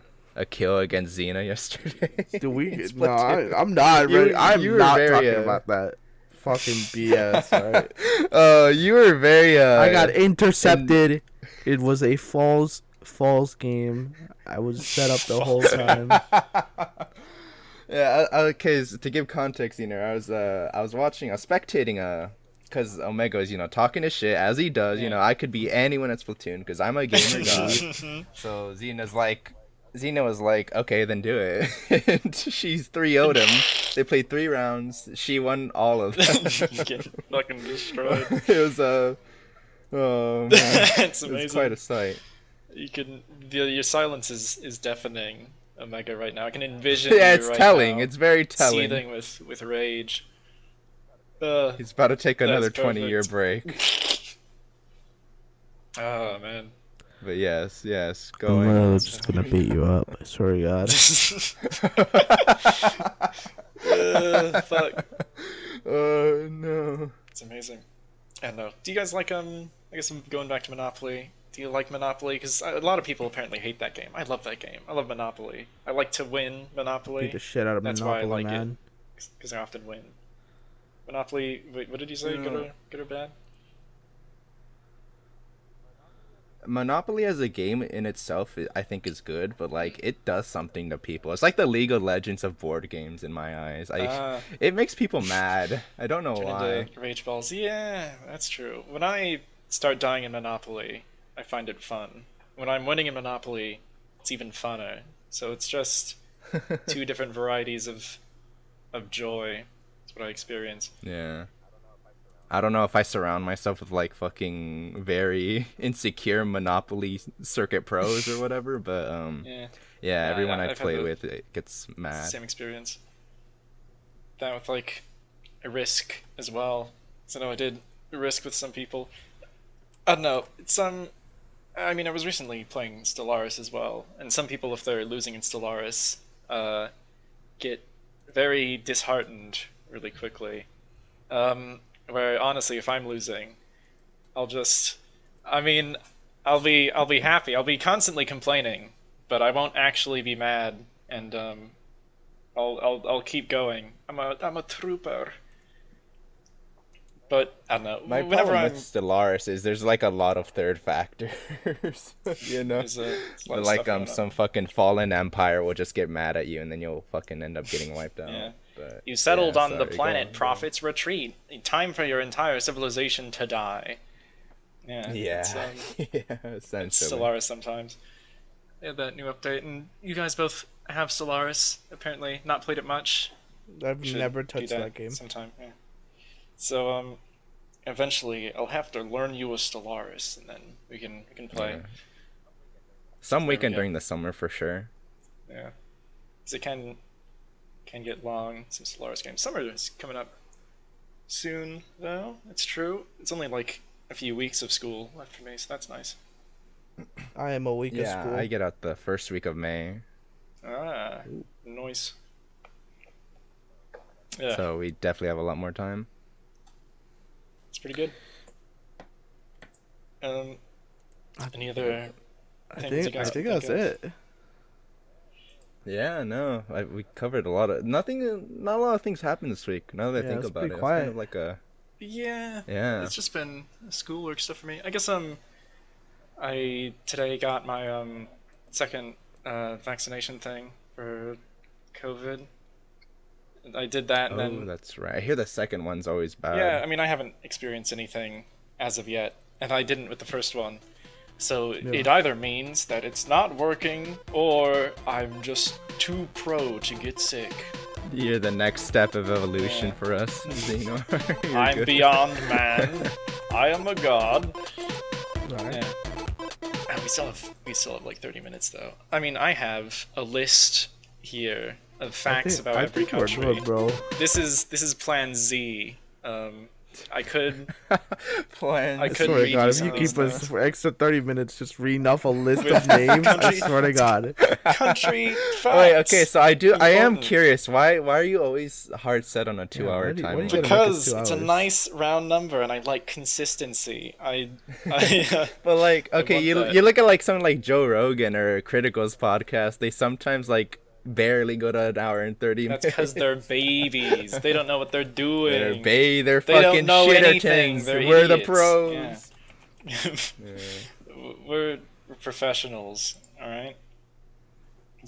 kill against Xena yesterday? Do we? It's No, Splatoon. I'm not. Ready. I'm you were not very, talking about that fucking BS. Alright. You were very. I got intercepted. It was a false game. I was set up the whole time. Yeah, okay. To give context, I was watching, I was spectating, because Omega is, talking his shit as he does. I could be anyone at Splatoon because I'm a gamer god. So Xena was like, okay, then do it. And she's 3-0'd him. They played 3 rounds. She won all of them. You get fucking destroyed. It was oh man, It's it amazing. was quite a sight. You can your silence is deafening, Omega. Right now, I can envision. Yeah, you it's right telling. now, It's very telling. seething with rage. He's about to take another That's perfect. 20-year break. Oh man, But yes, go I'm ahead. literally just gonna beat you up. I swear to God. Fuck. Oh no. It's amazing. And do you guys like I guess I'm going back to Monopoly. Do you like Monopoly? Because a lot of people apparently hate that game. I love that game. I love Monopoly. I like to win Monopoly. Beat the shit out of That's Monopoly, why I like man. it. Because I often win. Monopoly. Wait, what did you say? Good or bad? Monopoly as a game in itself, I think is good, but like it does something to people. It's like the League of Legends of board games in my eyes. It makes people mad. I don't know Turn why. into rage balls. Yeah, that's true. When I start dying in Monopoly, I find it fun. When I'm winning in Monopoly, it's even funner. So it's just two different varieties of joy. That's what I experience. Yeah. I don't know if I surround myself with like fucking very insecure Monopoly circuit pros or whatever, but yeah, everyone I I've play had with it gets mad. same experience. That with like a Risk as well. So I know I did a Risk with some people. I don't know. I mean, I was recently playing Stellaris as well, and some people, if they're losing in Stellaris, get very disheartened really quickly. Where honestly, if I'm losing, I'll be happy. I'll be constantly complaining, but I won't actually be mad, and I'll keep going. I'm a trooper. But I don't know. My Whenever problem I'm with Stellaris is there's like a lot of third factors, you know. there's a lot of Like stuff going on. some fucking fallen empire will just get mad at you, and then you'll fucking end up getting wiped out. Yeah. But, You settled yeah, on the sorry, go planet on. Prophet's Retreat. Time for your entire civilization to die. Yeah. Yeah, It's, yeah, it's essentially. Stellaris sometimes. They had that new update, and you guys both have Stellaris. Apparently, not played it much. I've Should never do touched that game. sometime. Yeah. So eventually I'll have to learn you a Stellaris, and then we can play. Yeah. Some weekend go. during the summer for sure. Yeah. Because it can get long. Some Stellaris games. Summer is coming up soon, though. It's true. It's only like a few weeks of school left for me, so that's nice. I am a week of Yeah, school. I get out the first week of May, Ah, nice. Yeah, so we definitely have a lot more time. it's pretty good. Any other I things you think guys can that's think of? it. Yeah, no, we covered a lot of not a lot of things happened this week. Now that I Yeah, think it's about pretty it, it's quiet. kind of like a Yeah, it's just been schoolwork stuff for me. I guess I today got my second vaccination thing for COVID. I did that, and Oh, then that's right. I hear the second one's always bad. yeah, I mean I haven't experienced anything as of yet, and I didn't with the first one. So it either means that it's not working, or I'm just too pro to get sick. You're the next step of evolution Yeah. for us, Xeno. You're I'm good. beyond man. I am a god. Right. Yeah. We still have like 30 minutes though. I mean, I have a list here of facts about I every think we're country. good, bro. This is Plan Z. I could Plans. I I could swear to read God, you if some you of these keep us now. for extra 30 minutes just reading off a list of names, I Country- swear to God. Country facts. Wait, okay, so I am Important. curious. Why are you always hard set on a 2-hour why do you time? gotta make it Because 2 it's a hours? nice round number, and I like consistency. I But like, okay, want you that. look at like something like Joe Rogan or Critical's podcast. They sometimes like barely go to an hour and 30 that's minutes. because they're babies. They don't know what they're doing. They're They don't fucking know anything. shittertons. They're We're the idiots. pros. We're professionals, all right.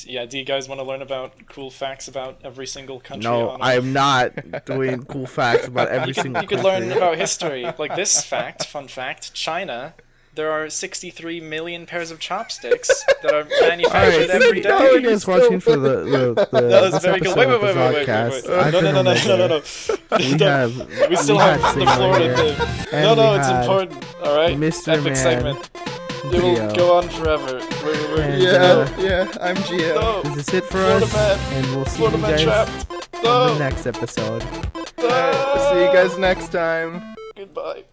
Yeah. Do you guys want to learn about cool facts about every single country? No, on I Earth? am not doing cool facts about every single You could country. learn about history, like this fact. Fun fact: China. There are 63 million pairs of chopsticks that are manufactured Alright, every no, thank you day. guys for watching for the That was this very good. episode Wait, of the wait. ZOGcast. No, I've no, been no, Omega. We have We still we have had the Sigma Florida here, thing. and No, we it's had important. All right, Mr. epic Man, segment. It will Geo. go on forever. And, Yeah, I'm Gio. No, This is it for Florida us, Man. and we'll see Florida you Man guys trapped. on No, the next episode. See you guys next time. Goodbye.